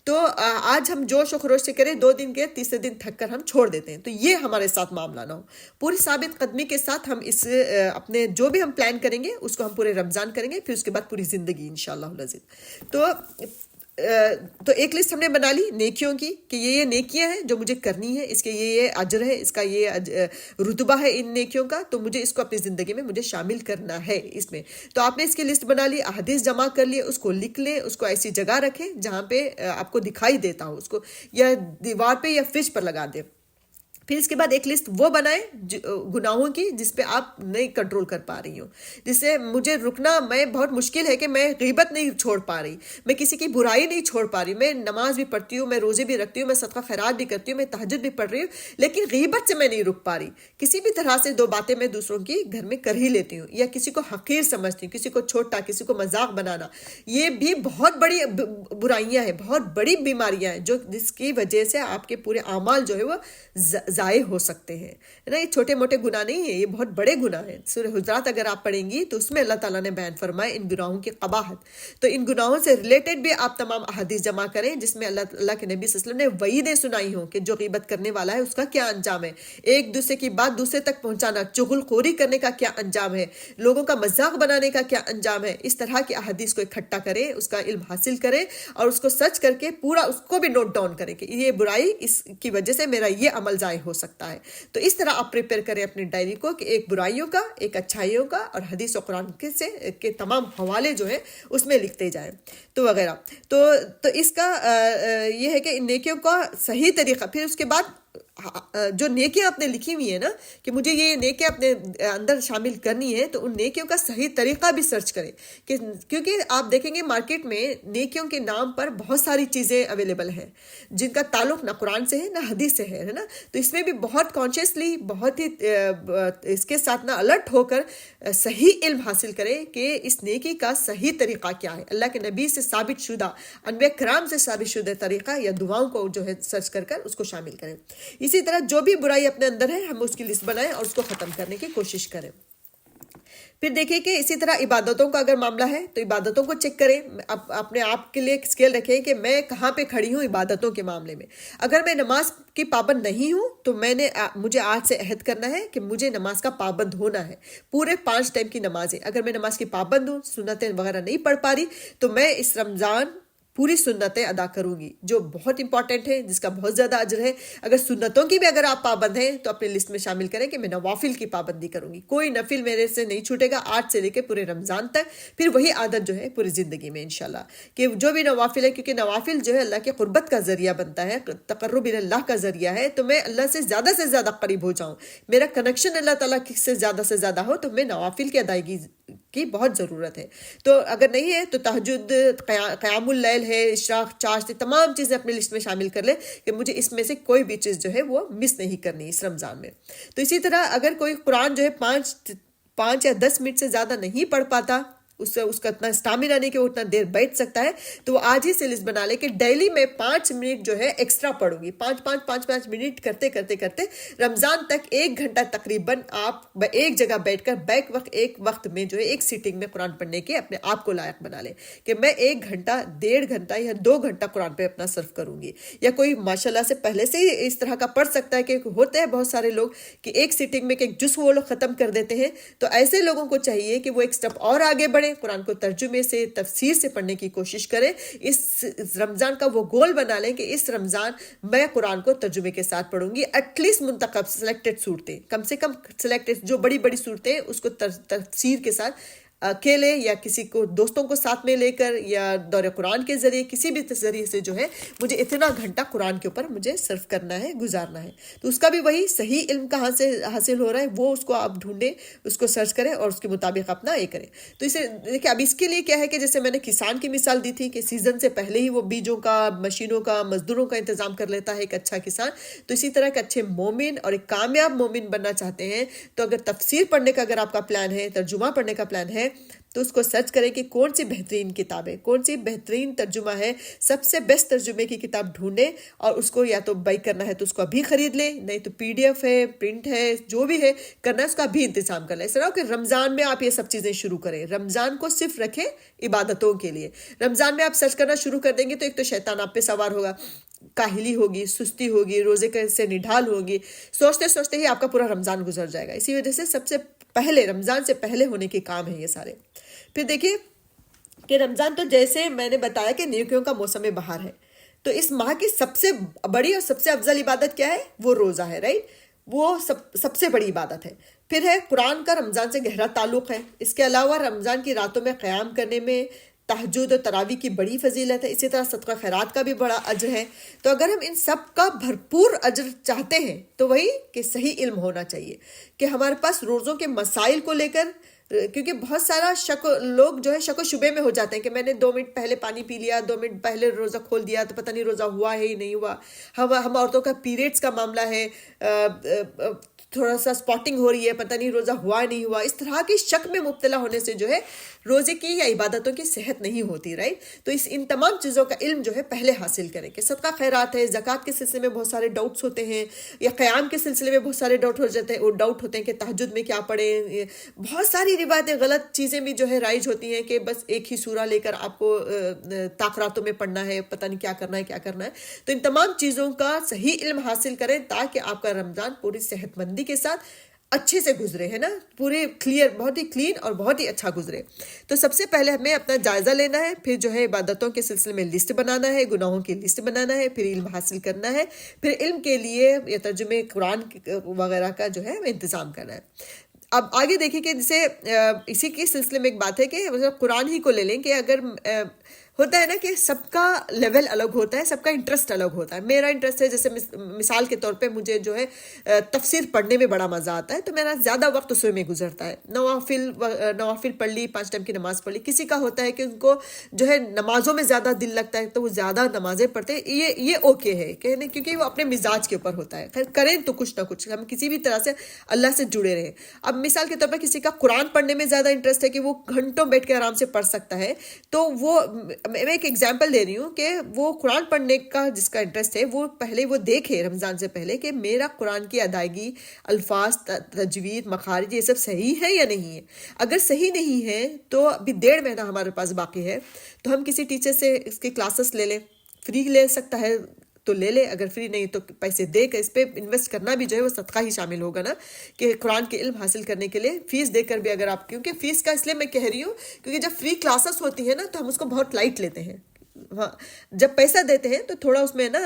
تو آج ہم جوش و خروش سے کریں، 2 دن کے، تیسرے دن تھک کر ہم چھوڑ دیتے ہیں. تو یہ ہمارے ساتھ معاملہ نہ ہو. پوری ثابت قدمی کے ساتھ ہم اس اپنے جو بھی ہم پلان کریں گے اس کو ہم پورے رمضان کریں گے، پھر اس کے بعد پوری زندگی انشاءاللہ العزیز. تو ایک لسٹ ہم نے بنا لی نیکیوں کی کہ یہ نیکیاں ہیں جو مجھے کرنی ہے، اس کے یہ اجر ہے، اس کا یہ رتبہ ہے ان نیکیوں کا، تو مجھے اس کو اپنی زندگی میں مجھے شامل کرنا ہے اس میں. تو آپ نے اس کی لسٹ بنا لی، احادیث جمع کر لیے، اس کو لکھ لیں، اس کو ایسی جگہ رکھیں جہاں پہ آپ کو دکھائی دیتا ہو، اس کو یا دیوار پہ یا فریج پر لگا دیں. پھر اس کے بعد ایک لسٹ وہ بنائیں گناہوں کی جس پہ آپ نہیں کنٹرول کر پا رہی ہوں، جس سے مجھے رکنا میں بہت مشکل ہے، کہ میں غیبت نہیں چھوڑ پا رہی، میں کسی کی برائی نہیں چھوڑ پا رہی، میں نماز بھی پڑھتی ہوں، میں روزے بھی رکھتی ہوں، میں صدقہ خیرات بھی کرتی ہوں، میں تہجد بھی پڑھ رہی ہوں، لیکن غیبت سے میں نہیں رک پا رہی. کسی بھی طرح سے 2 باتیں میں دوسروں کی گھر میں کر ہی لیتی ہوں، یا کسی کو حقیر سمجھتی ہوں، کسی کو چھوٹا، کسی کو مذاق بنانا. یہ بھی بہت بڑی برائیاں ہیں، بہت بڑی بیماریاں ہیں، جس کی وجہ سے آپ کے پورے اعمال جو ہے وہ ضائع ہو سکتے ہیں نا. یہ چھوٹے موٹے گناہ نہیں ہیں، یہ بہت بڑے گناہ ہیں. سورہ حجرات اگر آپ پڑھیں گی تو اس میں اللہ تعالیٰ نے بیان فرمایا ان گناہوں کی قباحت. تو ان گناہوں سے ریلیٹڈ بھی آپ تمام احادیث جمع کریں جس میں اللہ کے نبی صلی اللہ علیہ وسلم نے وعیدیں سنائی ہوں کہ جو غیبت کرنے والا ہے اس کا کیا انجام ہے، ایک دوسرے کی بات دوسرے تک پہنچانا، چغل خوری کرنے کا کیا انجام ہے، لوگوں کا مذاق بنانے کا کیا انجام ہے. اس طرح کی احادیث کو اکٹھا کریں، اس کا علم حاصل کریں، اور اس کو سرچ کر کے پورا اس کو بھی نوٹ ڈاؤن کریں کہ یہ برائی، اس کی وجہ سے میرا یہ عمل ضائع ہو سکتا ہے. تو اس طرح آپ پریپئر کریں اپنی ڈائری کو کہ ایک برائیوں کا، ایک اچھائیوں کا، اور حدیث و قرآن کے تمام حوالے جو ہیں اس میں لکھتے جائیں تو وغیرہ. تو اس کا یہ ہے کہ ان نیکیوں کا صحیح طریقہ، پھر اس کے بعد جو نیکیاں آپ نے لکھی ہوئی ہیں نا کہ مجھے یہ نیکیاں اپنے اندر شامل کرنی ہے، تو ان نیکیوں کا صحیح طریقہ بھی سرچ کریں. کیونکہ آپ دیکھیں گے مارکیٹ میں نیکیوں کے نام پر بہت ساری چیزیں اویلیبل ہیں جن کا تعلق نہ قرآن سے ہے نہ حدیث سے ہے نا. تو اس میں بھی بہت کانشیسلی، بہت ہی اس کے ساتھ نہ الرٹ ہو کر صحیح علم حاصل کریں کہ اس نیکی کا صحیح طریقہ کیا ہے. اللہ کے نبی سے ثابت شدہ، انبیاء کرام سے ثابت شدہ طریقہ یا دعاؤں کو جو ہے سرچ کر اس کو شامل کریں. اسی طرح جو بھی برائی اپنے اندر ہے ہم اس کی لسٹ بنائیں اور اس کو ختم کرنے کی کوشش کریں. پھر دیکھیں کہ اسی طرح عبادتوں کا اگر معاملہ ہے تو عبادتوں کو چیک کریں. اپنے آپ کے لیے ایک اسکیل رکھیں کہ میں کہاں پہ کھڑی ہوں عبادتوں کے معاملے میں. اگر میں نماز کی پابند نہیں ہوں تو مجھے آج سے عہد کرنا ہے کہ مجھے نماز کا پابند ہونا ہے. پورے 5 ٹائم کی نمازیں اگر میں نماز کی پابند ہوں، سنتیں وغیرہ نہیں پڑھ پا رہی، تو میں اس رمضان پوری سنتیں ادا کروں گی، جو بہت امپورٹنٹ ہے، جس کا بہت زیادہ اجر ہے. اگر سنتوں کی بھی اگر آپ پابند ہیں تو اپنے لسٹ میں شامل کریں کہ میں نوافل کی پابندی کروں گی. کوئی نفل میرے سے نہیں چھوٹے گا آج سے لے کے پورے رمضان تک. پھر وہی عادت جو ہے پوری زندگی میں انشاءاللہ کہ جو بھی نوافل ہے، کیونکہ نوافل جو ہے اللہ کے قربت کا ذریعہ بنتا ہے، تقرب اللہ کا ذریعہ ہے. تو میں اللہ سے زیادہ قریب ہو جاؤں، میرا کنیکشن اللہ تعالیٰ سے زیادہ ہو، تو میں نوافل کی ادائیگی کی بہت ضرورت ہے. تو اگر نہیں ہے تو تہجد، قیام اللیل ہے، اشراق، چاشت، تمام چیزیں اپنے لسٹ میں شامل کر لیں کہ مجھے اس میں سے کوئی بھی چیز جو ہے وہ مس نہیں کرنی اس رمضان میں. تو اسی طرح اگر کوئی قرآن جو ہے 5 یا 10 منٹ سے زیادہ نہیں پڑھ پاتا، اس کا اتنا اسٹامنا نہیں کہ وہ اتنا دیر بیٹھ سکتا ہے، تو وہ آج ہی سے لسٹ بنا لے کہ ڈیلی میں 5 منٹ جو ہے ایکسٹرا پڑھوں گی. 5 منٹ کرتے رمضان تک 1 گھنٹہ تقریباً آپ ایک جگہ بیٹھ کر ایک وقت میں جو ہے ایک سیٹنگ میں قرآن پڑھنے کے اپنے آپ کو لائق بنا لے کہ میں 1 گھنٹہ، 1.5 گھنٹہ یا 2 گھنٹہ قرآن پہ اپنا صرف کروں گی. یا کوئی ماشاءاللہ سے پہلے سے ہی اس طرح کا پڑھ سکتا ہے کہ ہوتے ہیں بہت سارے لوگ کہ ایک سیٹنگ میں ایک جزء وہ لوگ ختم کر دیتے ہیں. تو ایسے لوگوں کو چاہیے کہ وہ ایک سٹیپ اور آگے بڑھیں، قرآن کو ترجمے سے، تفسیر سے پڑھنے کی کوشش کریں. اس رمضان کا وہ گول بنا لیں کہ اس رمضان میں قرآن کو ترجمے کے ساتھ پڑھوں گی. ایٹ لیسٹ منتخب سلیکٹڈ صورتیں، کم سے کم سلیکٹڈ جو بڑی صورتیں، اس کو تفسیر کے ساتھ اکیلے یا کسی کو دوستوں کو ساتھ میں لے کر یا دور قرآن کے ذریعے کسی بھی ذریعے سے جو ہے مجھے اتنا گھنٹہ قرآن کے اوپر مجھے صرف کرنا ہے، گزارنا ہے. تو اس کا بھی وہی صحیح علم کہاں سے حاصل ہو رہا ہے وہ اس کو آپ ڈھونڈیں، اس کو سرچ کریں اور اس کے مطابق اپنا یہ کریں. تو اسے دیکھیں اب اس کے لیے کیا ہے کہ جیسے میں نے کسان کی مثال دی تھی کہ سیزن سے پہلے ہی وہ بیجوں کا، مشینوں کا، مزدوروں کا انتظام کر لیتا ہے ایک اچھا کسان. تو اسی طرح ایک اچھے مومن اور ایک کامیاب مومن بننا چاہتے ہیں تو اگر تفسیر پڑھنے کا اگر آپ کا پلان ہے، ترجمہ پڑھنے کا پلان ہے، تو اس کو سرچ کریں کہ کون سی بہترین کتاب ہے، کون سی بہترین ترجمہ ہے. سب سے بیسٹ ترجمے کی کتاب ڈھونڈیں اور اس کو یا تو بائی کرنا ہے تو اس کو ابھی خرید لیں، نہیں تو PDF ہے، پرنٹ ہے، جو بھی ہے کرنا ہے اس کا بھی انتظام کر لیں. اس طرح کہ رمضان میں آپ یہ سب چیزیں شروع کریں. رمضان کو صرف رکھیں عبادتوں کے لیے. رمضان میں آپ سرچ کرنا شروع کر دیں گے تو ایک تو شیطان آپ پہ سوار ہوگا، کاہلی ہوگی، سستی ہوگی، روزے سے نڈھال ہوگی، سوچتے ہی آپ کا پورا رمضان گزر جائے گا. اسی وجہ سے سب سے پہلے رمضان سے پہلے ہونے کے کام ہیں یہ سارے. پھر دیکھیے کہ رمضان تو جیسے میں نے بتایا کہ نیکیوں کا موسم بہار ہے، تو اس ماہ کی سب سے بڑی اور سب سے افضل عبادت کیا ہے؟ وہ روزہ ہے، رائٹ؟ وہ سب سے بڑی عبادت ہے. پھر ہے قرآن کا رمضان سے گہرا تعلق ہے. اس کے علاوہ رمضان کی راتوں میں قیام کرنے میں تہجد و تراویح کی بڑی فضیلت ہے. اسی طرح صدقہ خیرات کا بھی بڑا اجر ہے. تو اگر ہم ان سب کا بھرپور اجر چاہتے ہیں تو وہی کہ صحیح علم ہونا چاہیے کہ ہمارے پاس روزوں کے مسائل کو لے کر، کیونکہ بہت سارا لوگ جو ہے شک و شبے میں ہو جاتے ہیں کہ میں نے 2 منٹ پہلے پانی پی لیا، 2 منٹ پہلے روزہ کھول دیا تو پتہ نہیں روزہ ہوا ہے ہی نہیں ہوا. ہم عورتوں کا پیریڈز کا معاملہ ہے، تھوڑا سا سپاٹنگ ہو رہی ہے، پتہ نہیں روزہ ہوا نہیں ہوا. اس طرح کی شک میں مبتلا ہونے سے جو ہے روزے کی یا عبادتوں کی صحت نہیں ہوتی، رائٹ؟ تو ان تمام چیزوں کا علم جو ہے پہلے حاصل کریں کہ صدقہ خیرات ہے، زکوٰۃ کے سلسلے میں بہت سارے ڈاؤٹس ہوتے ہیں، یا قیام کے سلسلے میں بہت سارے ڈاؤٹ ہوتے ہیں کہ تہجد میں کیا پڑھیں. بہت ساری روایتیں، غلط چیزیں بھی جو ہے رائج ہوتی ہیں کہ بس ایک ہی سورہ لے کر آپ کو تاخراتوں میں پڑھنا ہے، پتہ نہیں کیا کرنا ہے. تو ان تمام چیزوں کا صحیح علم حاصل کریں تاکہ آپ کا رمضان پوری صحت مندی کے ساتھ اچھے سے گزرے، ہے نا، پورے کلیئر، بہت ہی کلین اور بہت ہی اچھا گزرے. تو سب سے پہلے ہمیں اپنا جائزہ لینا ہے، پھر جو ہے عبادتوں کے سلسلے میں لسٹ بنانا ہے، گناہوں کی لسٹ بنانا ہے، پھر علم حاصل کرنا ہے، پھر علم کے لیے یا ترجمے قرآن وغیرہ کا جو ہے انتظام کرنا ہے. اب آگے دیکھیں کہ جیسے اسی کے سلسلے میں ایک بات ہے کہ قرآن ہی کو لے لیں کہ اگر ہوتا ہے نا کہ سب کا لیول الگ ہوتا ہے، سب کا انٹرسٹ الگ ہوتا ہے. میرا انٹرسٹ ہے جیسے مثال کے طور پہ مجھے جو ہے تفسیر پڑھنے میں بڑا مزہ آتا ہے، تو میرا زیادہ وقت اس میں گزرتا ہے. نوافل پڑھ لی، 5 ٹائم کی نماز پڑھ لی. کسی کا ہوتا ہے کہ ان کو جو ہے نمازوں میں زیادہ دل لگتا ہے تو وہ زیادہ نمازیں پڑھتے ہیں. یہ اوکے ہے کیونکہ وہ اپنے مزاج کے اوپر ہوتا ہے. خیر کریں تو کچھ نہ کچھ ہم کسی بھی طرح سے اللہ سے جڑے رہیں. اب مثال کے طور پر کسی کا قرآن پڑھنے میں زیادہ انٹرسٹ ہے کہ وہ گھنٹوں بیٹھ کے آرام سے پڑھ سکتا ہے، تو وہ میں ایک ایگزامپل دے رہی ہوں کہ وہ قرآن پڑھنے کا جس کا انٹرسٹ ہے وہ پہلے وہ دیکھے رمضان سے پہلے کہ میرا قرآن کی ادائیگی، الفاظ، تجوید، مخارج یہ سب صحیح ہے یا نہیں ہے. اگر صحیح نہیں ہے تو ابھی 1.5 مہینہ ہمارے پاس باقی ہے، تو ہم کسی ٹیچر سے اس کی کلاسز لے لیں. فری لے سکتا ہے تو لے لے، اگر فری نہیں تو پیسے دے کر اس پہ انویسٹ کرنا بھی جو ہے وہ صدقہ ہی شامل ہوگا نا، کہ قرآن کے علم حاصل کرنے کے لیے فیس دے کر بھی اگر آپ، کیونکہ فیس کا اس لیے میں کہہ رہی ہوں کیونکہ جب فری کلاسز ہوتی ہیں نا تو ہم اس کو بہت لائٹ لیتے ہیں. ہاں، جب پیسہ دیتے ہیں تو تھوڑا اس میں نا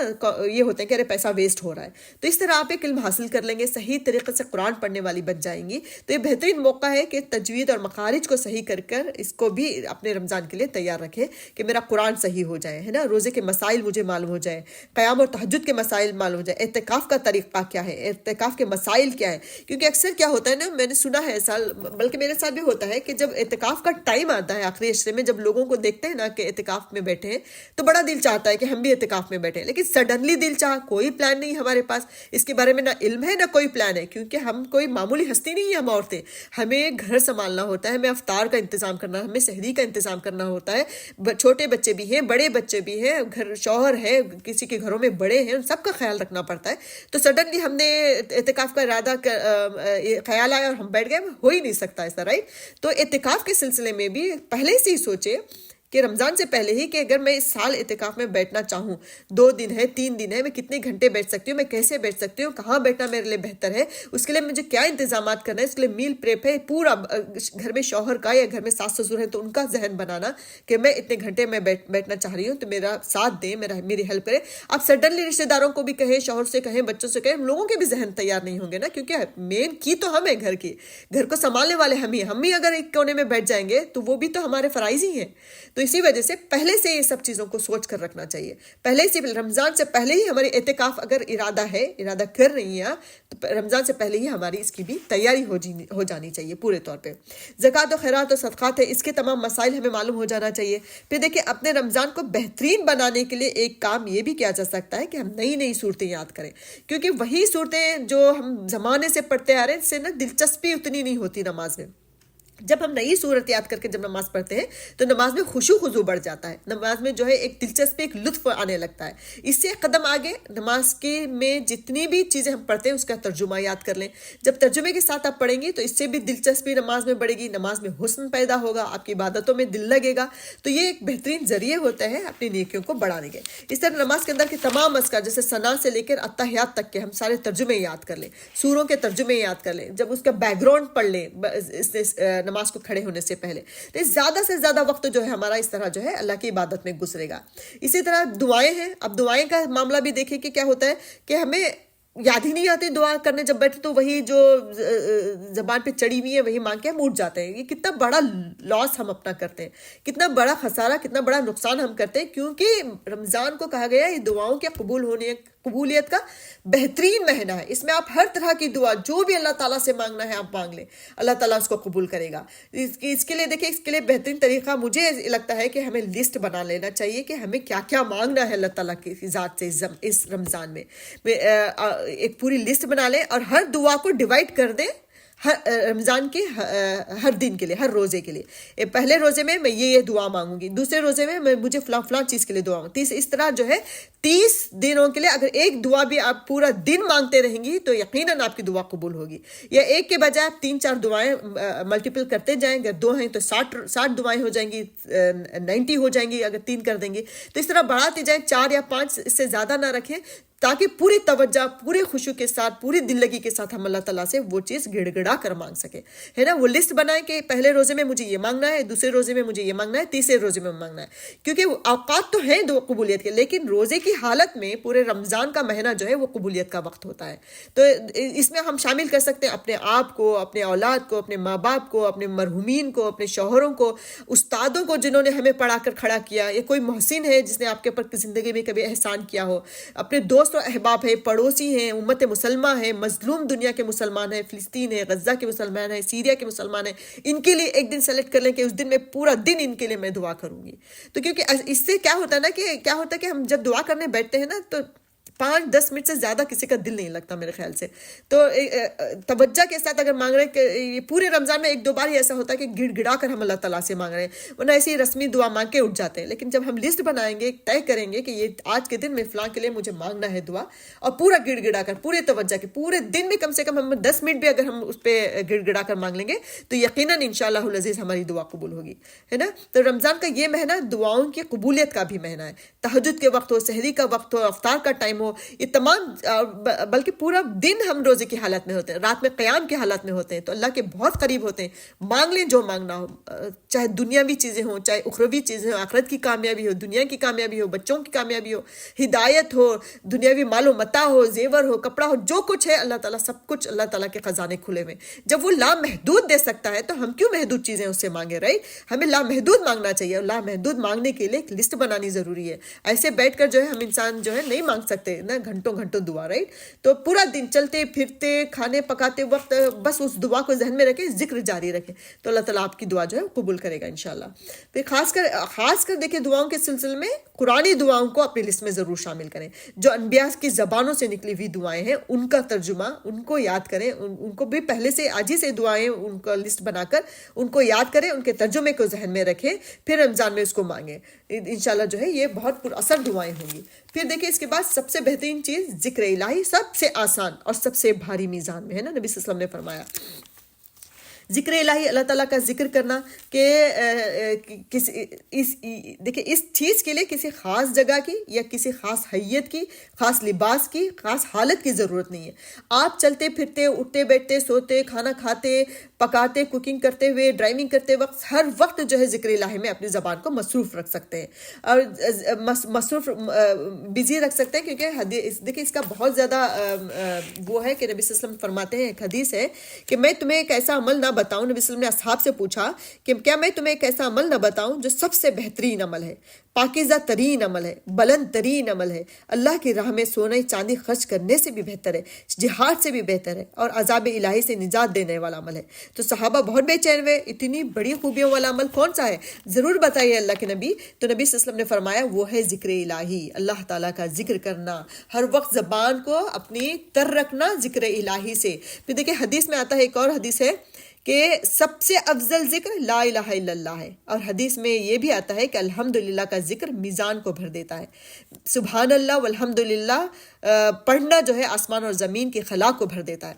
یہ ہوتا ہے کہ ارے پیسہ ویسٹ ہو رہا ہے. تو اس طرح آپ ایک علم حاصل کر لیں گے، صحیح طریقے سے قرآن پڑھنے والی بچ جائیں گی. تو یہ بہترین موقع ہے کہ تجوید اور مخارج کو صحیح کر اس کو بھی اپنے رمضان کے لیے تیار رکھیں کہ میرا قرآن صحیح ہو جائے، ہے نا. روزے کے مسائل مجھے معلوم ہو جائے، قیام اور تہجد کے مسائل معلوم ہو جائے، اعتکاف کا طریقہ کیا ہے، اعتکاف کے مسائل کیا ہے. کیونکہ اکثر کیا ہوتا ہے نا، میں نے سنا ہے سال، بلکہ میرے ساتھ بھی ہوتا ہے کہ جب اعتکاف کا ٹائم آتا ہے آخری عشرے میں، جب لوگوں کو دیکھتے ہیں نا کہ اعتکاف میں بیٹھے ہیں تو بڑا دل چاہتا ہے کہ ہم بھی اعتکاف میں بیٹھیں، لیکن سڈنلی دل چاہ، کوئی پلان نہیں ہمارے پاس، اس کے بارے میں نہ علم ہے نہ کوئی پلان ہے، کیونکہ ہم کوئی معمولی ہستی نہیں ہیں ہم عورتیں. ہمیں گھر سنبھالنا ہوتا ہے، ہمیں افطار کا انتظام کرنا، ہمیں سحری کا انتظام کرنا ہوتا ہے. چھوٹے بچے بھی ہیں، بڑے بچے بھی ہیں، گھر شوہر ہے، کسی کے گھروں میں بڑے ہیں، ان سب کا خیال رکھنا پڑتا ہے. تو سڈنلی ہم نے اعتکاف کا ارادہ خیال آیا اور ہم بیٹھ گئے، ہو ہی نہیں سکتا ایسا، رائٹ. تو اعتکاف کے سلسلے میں بھی پہلے سے ہی سوچے کہ رمضان سے پہلے ہی کہ اگر میں اس سال اعتکاف میں بیٹھنا چاہوں، 2 دن ہے، 3 دن ہے، میں کتنے گھنٹے بیٹھ سکتی ہوں، میں کیسے بیٹھ سکتی ہوں، کہاں بیٹھنا میرے لیے بہتر ہے، اس کے لیے مجھے کیا انتظامات کرنا ہے، اس کے لیے میل پریپ ہے پورا. گھر میں شوہر کا یا گھر میں ساس سسر ہے تو ان کا ذہن بنانا کہ میں اتنے گھنٹے میں بیٹھنا چاہ رہی ہوں تو میرا ساتھ دیں، میری ہیلپ کرے. آپ سڈنلی رشتے داروں کو بھی کہیں، شوہر سے کہیں، بچوں سے کہیں، لوگوں کے بھی ذہن تیار نہیں ہوں گے نا، کیونکہ مین کی تو ہم ہیں، گھر کو سنبھالنے والے ہم ہی اگر ایک کونے میں بیٹھ جائیں گے تو وہ بھی تو ہمارے فرائض ہی ہیں. تو اسی وجہ سے پہلے سے یہ سب چیزوں کو سوچ کر رکھنا چاہیے. پہلے سے رمضان سے پہلے ہی ہماری اعتکاف اگر ارادہ کر رہی ہیں تو رمضان سے پہلے ہی ہماری اس کی بھی تیاری ہو جانی چاہیے پورے طور پہ. زکوٰۃ و خیرات و صدقات ہے، اس کے تمام مسائل ہمیں معلوم ہو جانا چاہیے. پھر دیکھیں اپنے رمضان کو بہترین بنانے کے لیے ایک کام یہ بھی کیا جا سکتا ہے کہ ہم نئی صورتیں یاد کریں، کیونکہ وہی صورتیں جو ہم زمانے سے پڑھتے آ رہے ہیں، اس سے نا دلچسپی اتنی نہیں ہوتی نماز میں. جب ہم نئی صورت یاد کر کے جب نماز پڑھتے ہیں تو نماز میں خشوع خضوع بڑھ جاتا ہے، نماز میں جو ہے ایک دلچسپی، ایک لطف آنے لگتا ہے. اس سے قدم آگے نماز کے میں جتنی بھی چیزیں ہم پڑھتے ہیں اس کا ترجمہ یاد کر لیں. جب ترجمے کے ساتھ آپ پڑھیں گی تو اس سے بھی دلچسپی نماز میں بڑھے گی، نماز میں حسن پیدا ہوگا، آپ کی عبادتوں میں دل لگے گا. تو یہ ایک بہترین ذریعے ہوتا ہے اپنی نیکیوں کو بڑھانے کے. اس طرح نماز کے اندر کے تمام اذکار جیسے ثنا سے لے کر اتحیات تک کے ہم سارے ترجمے یاد کر لیں، سوروں کے ترجمے یاد کر لیں، جب اس کا بیک گراؤنڈ پڑھ لیں نماز کو کھڑے ہونے سے پہلے. تو زیادہ سے زیادہ وقت جو ہے ہمارا اس طرح جو ہے اللہ کی عبادت میں گزرے گا. اسی طرح دعائیں ہیں. اب دعائیں کا معاملہ بھی دیکھیں کہ کیا ہوتا ہے کہ ہمیں یاد ہی نہیں آتی دعا کرنے، جب بیٹھے تو وہی جو زبان پہ چڑی ہوئی ہے وہی مانگ کے ہم اٹھ جاتے ہیں. یہ کتنا بڑا لاس ہم اپنا کرتے ہیں، کتنا بڑا خسارہ، کتنا بڑا نقصان ہم کرتے ہیں، کیونکہ رمضان کو کہا گیا یہ دعاؤں کے قبولیت کا بہترین مہینہ ہے. اس میں آپ ہر طرح کی دعا جو بھی اللہ تعالیٰ سے مانگنا ہے آپ مانگ لیں، اللہ تعالیٰ اس کو قبول کرے گا. اس کے لیے دیکھیں، اس کے لیے بہترین طریقہ مجھے لگتا ہے کہ ہمیں لسٹ بنا لینا چاہیے کہ ہمیں کیا کیا مانگنا ہے اللہ تعالیٰ کی ذات سے اس رمضان میں. ایک پوری لسٹ بنا لیں اور ہر دعا کو ڈیوائڈ کر دیں رمضان کے ہر دن کے لیے، ہر روزے کے لیے. پہلے روزے میں میں یہ دعا مانگوں گی، دوسرے روزے میں مجھے فلاں چیز کے لیے دعا مانگوں. اس طرح جو ہے 30 دنوں کے لیے اگر ایک دعا بھی آپ پورا دن مانگتے رہیں گی تو یقیناً آپ کی دعا قبول ہوگی. یا ایک کے بجائے آپ 3-4 دعائیں ملٹیپل کرتے جائیں. اگر 2 ہیں تو 60 دعائیں ہو جائیں گی، 90 ہو جائیں گی اگر 3 کر دیں گے. تو اس طرح بڑھاتے جائیں، 4 یا 5 اس سے زیادہ نہ رکھیں، تاکہ پوری توجہ، پورے خشوع کے ساتھ، پوری دل لگی کے ساتھ ہم اللہ تعالیٰ سے وہ چیز گڑ گڑا کر مانگ سکیں، ہے نا. وہ لسٹ بنائیں کہ پہلے روزے میں مجھے یہ مانگنا ہے، دوسرے روزے میں مجھے یہ مانگنا ہے، تیسرے روزے میں مانگنا ہے. کیونکہ اوقات تو ہیں دو قبولیت کے، لیکن روزے کی حالت میں پورے رمضان کا مہینہ جو ہے وہ قبولیت کا وقت ہوتا ہے. تو اس میں ہم شامل کر سکتے ہیں اپنے آپ کو، اپنے اولاد کو، اپنے ماں باپ کو، اپنے مرحومین کو، اپنے شوہروں کو، استادوں کو جنہوں نے ہمیں پڑھا کر کھڑا کیا، یا کوئی محسن ہے جس نے آپ کے اوپر زندگی میں کبھی احسان کیا ہو، اپنے دوست و احباب ہے، پڑوسی ہیں، امت مسلمہ ہے، مظلوم دنیا کے مسلمان ہیں، فلسطین ہے، غزہ کے مسلمان ہیں، سیریا کے مسلمان ہیں. ان کے لیے ایک دن سلیکٹ کر لیں کہ اس دن میں پورا دن ان کے لیے میں دعا کروں گی. تو کیونکہ اس سے کیا ہوتا ہے نا کہ ہم جب دعا کرنے بیٹھتے ہیں نا تو 5-10 منٹ سے زیادہ کسی کا دل نہیں لگتا میرے خیال سے. تو توجہ کے ساتھ اگر مانگ رہے ہیں کہ پورے رمضان میں 1-2 بار ہی ایسا ہوتا ہے کہ گڑ گڑا کر ہم اللہ تعالیٰ سے مانگ رہے ہیں، ورنہ ایسی رسمی دعا مانگ کے اٹھ جاتے ہیں. لیکن جب ہم لسٹ بنائیں گے، طے کریں گے کہ یہ آج کے دن میں فلاں کے لیے مجھے مانگنا ہے دعا، اور پورا گڑ گڑا کر پورے توجہ کے پورے دن میں کم سے کم ہم 10 منٹ بھی اگر ہم اس پہ گڑ گڑا کر مانگ لیں گے تو یقیناً انشاءاللہ العزیز ہماری دعا قبول ہوگی، ہے نا. تو رمضان کا یہ مہینہ دعاؤں کی قبولیت کا بھی مہینہ ہے. تہجد کے وقت ہو، سحری کا وقت ہو، افطار کا ٹائم ہو، یہ تمام بلکہ پورا دن ہم روزے کی حالت میں ہوتے ہیں، رات میں قیام کی حالت میں ہوتے ہیں، تو اللہ کے بہت قریب ہوتے ہیں. مانگ لیں جو مانگنا ہو، چاہے دنیاوی چیزیں ہوں، چاہے اخروی چیزیں ہوں، آخرت کی کامیابی ہو، دنیا کی کامیابی ہو، بچوں کی کامیابی ہو، ہدایت ہو، دنیاوی مال و متاع ہو، زیور ہو، کپڑا ہو، جو کچھ ہے اللہ تعالیٰ سب کچھ اللہ تعالیٰ کے خزانے کھلے ہوئے. جب وہ لامحدود دے سکتا ہے تو ہم کیوں محدود چیزیں اس سے مانگے، رائٹ. ہمیں لامحدود مانگنا چاہیے، اور لامحدود مانگنے کے لیے ایک لسٹ بنانی ضروری ہے. ایسے بیٹھ کر جو ہے ہم انسان جو ہے نہیں مانگ سکتے نا گھنٹوں گھنٹوں دعا، رائٹ. تو پورا دن چلتے پھرتے کھانے پکاتے وقت بس اس دعا کو ذہن میں رکھیں، ذکر جاری رکھیں، تو اللہ تعالیٰ آپ کی دعا جو ہے قبول کرے گا انشاءاللہ. پھر خاص کر دیکھیں دعاؤں کے سلسلے میں قرآنی دعاؤں کو اپنی لسٹ میں ضرور شامل کریں. جو انبیاء کی زبانوں سے نکلی ہوئی دعائیں ہیں ان کا ترجمہ، ان کو یاد کریں، ان کو بھی پہلے سے آج ہی سے دعائیں ان کا لسٹ بنا کر ان کو یاد کریں، ان کے ترجمے کو ذہن میں رکھیں، پھر رمضان میں اس کو مانگیں. انشاءاللہ جو ہے یہ بہت پر اثر دعائیں ہوں گی. پھر دیکھیں اس کے بعد سب سے بہترین چیز ذکر الہی، سب سے آسان اور سب سے بھاری میزان میں ہے نا. نبی صلی اللہ علیہ وسلم نے فرمایا ذکر الہی، اللہ تعالیٰ کا ذکر کرنا کہ دیکھیں اس چیز کے لیے کسی خاص جگہ کی یا کسی خاص حیت کی، خاص لباس کی، خاص حالت کی ضرورت نہیں ہے. آپ چلتے پھرتے، اٹھتے بیٹھتے، سوتے، کھانا کھاتے، پکاتے، کوکنگ کرتے ہوئے، ڈرائیونگ کرتے وقت، ہر وقت جو ہے ذکر الہی میں اپنی زبان کو مصروف رکھ سکتے ہیں، اور مصروف بزی رکھ سکتے ہیں. کیونکہ دیکھیں اس کا بہت زیادہ وہ ہے کہ نبی صلی اللہ علیہ وسلم فرماتے ہیں، ایک حدیث ہے کہ میں تمہیں ایک ایسا عمل نہ بتاؤں. نبی صلی اللہ علیہ وسلم نے اصحاب سے پوچھا کہ کیا میں تمہیں ایک ایسا عمل نہ بتاؤں جو سب سے بہترین عمل ہے، پاکیزہ ترین عمل ہے، بلند ترین عمل ہے، اللہ کی راہ میں سونے چاندی خرچ کرنے سے بھی بہتر ہے، جہاد سے بھی بہتر ہے، اور عذاب الہی سے نجات دینے والا عمل ہے. تو صحابہ بہت بے چین ہوئے، اتنی بڑی خوبیوں والا عمل کون سا ہے، ضرور بتائیے اللہ کے نبی. تو نبی صلی اللہ علیہ وسلم نے فرمایا وہ ہے ذکر الہی، اللہ تعالیٰ کا ذکر کرنا، ہر وقت زبان کو اپنی تر رکھنا ذکر الہی سے. پھر دیکھیں حدیث میں آتا ہے، ایک اور حدیث ہے کہ سب سے افضل ذکر لا الہ الا اللہ ہے، اور حدیث میں یہ بھی آتا ہے کہ الحمدللہ کا ذکر میزان کو بھر دیتا ہے. سبحان اللہ والحمدللہ پڑھنا جو ہے آسمان اور زمین کی خلا کو بھر دیتا ہے.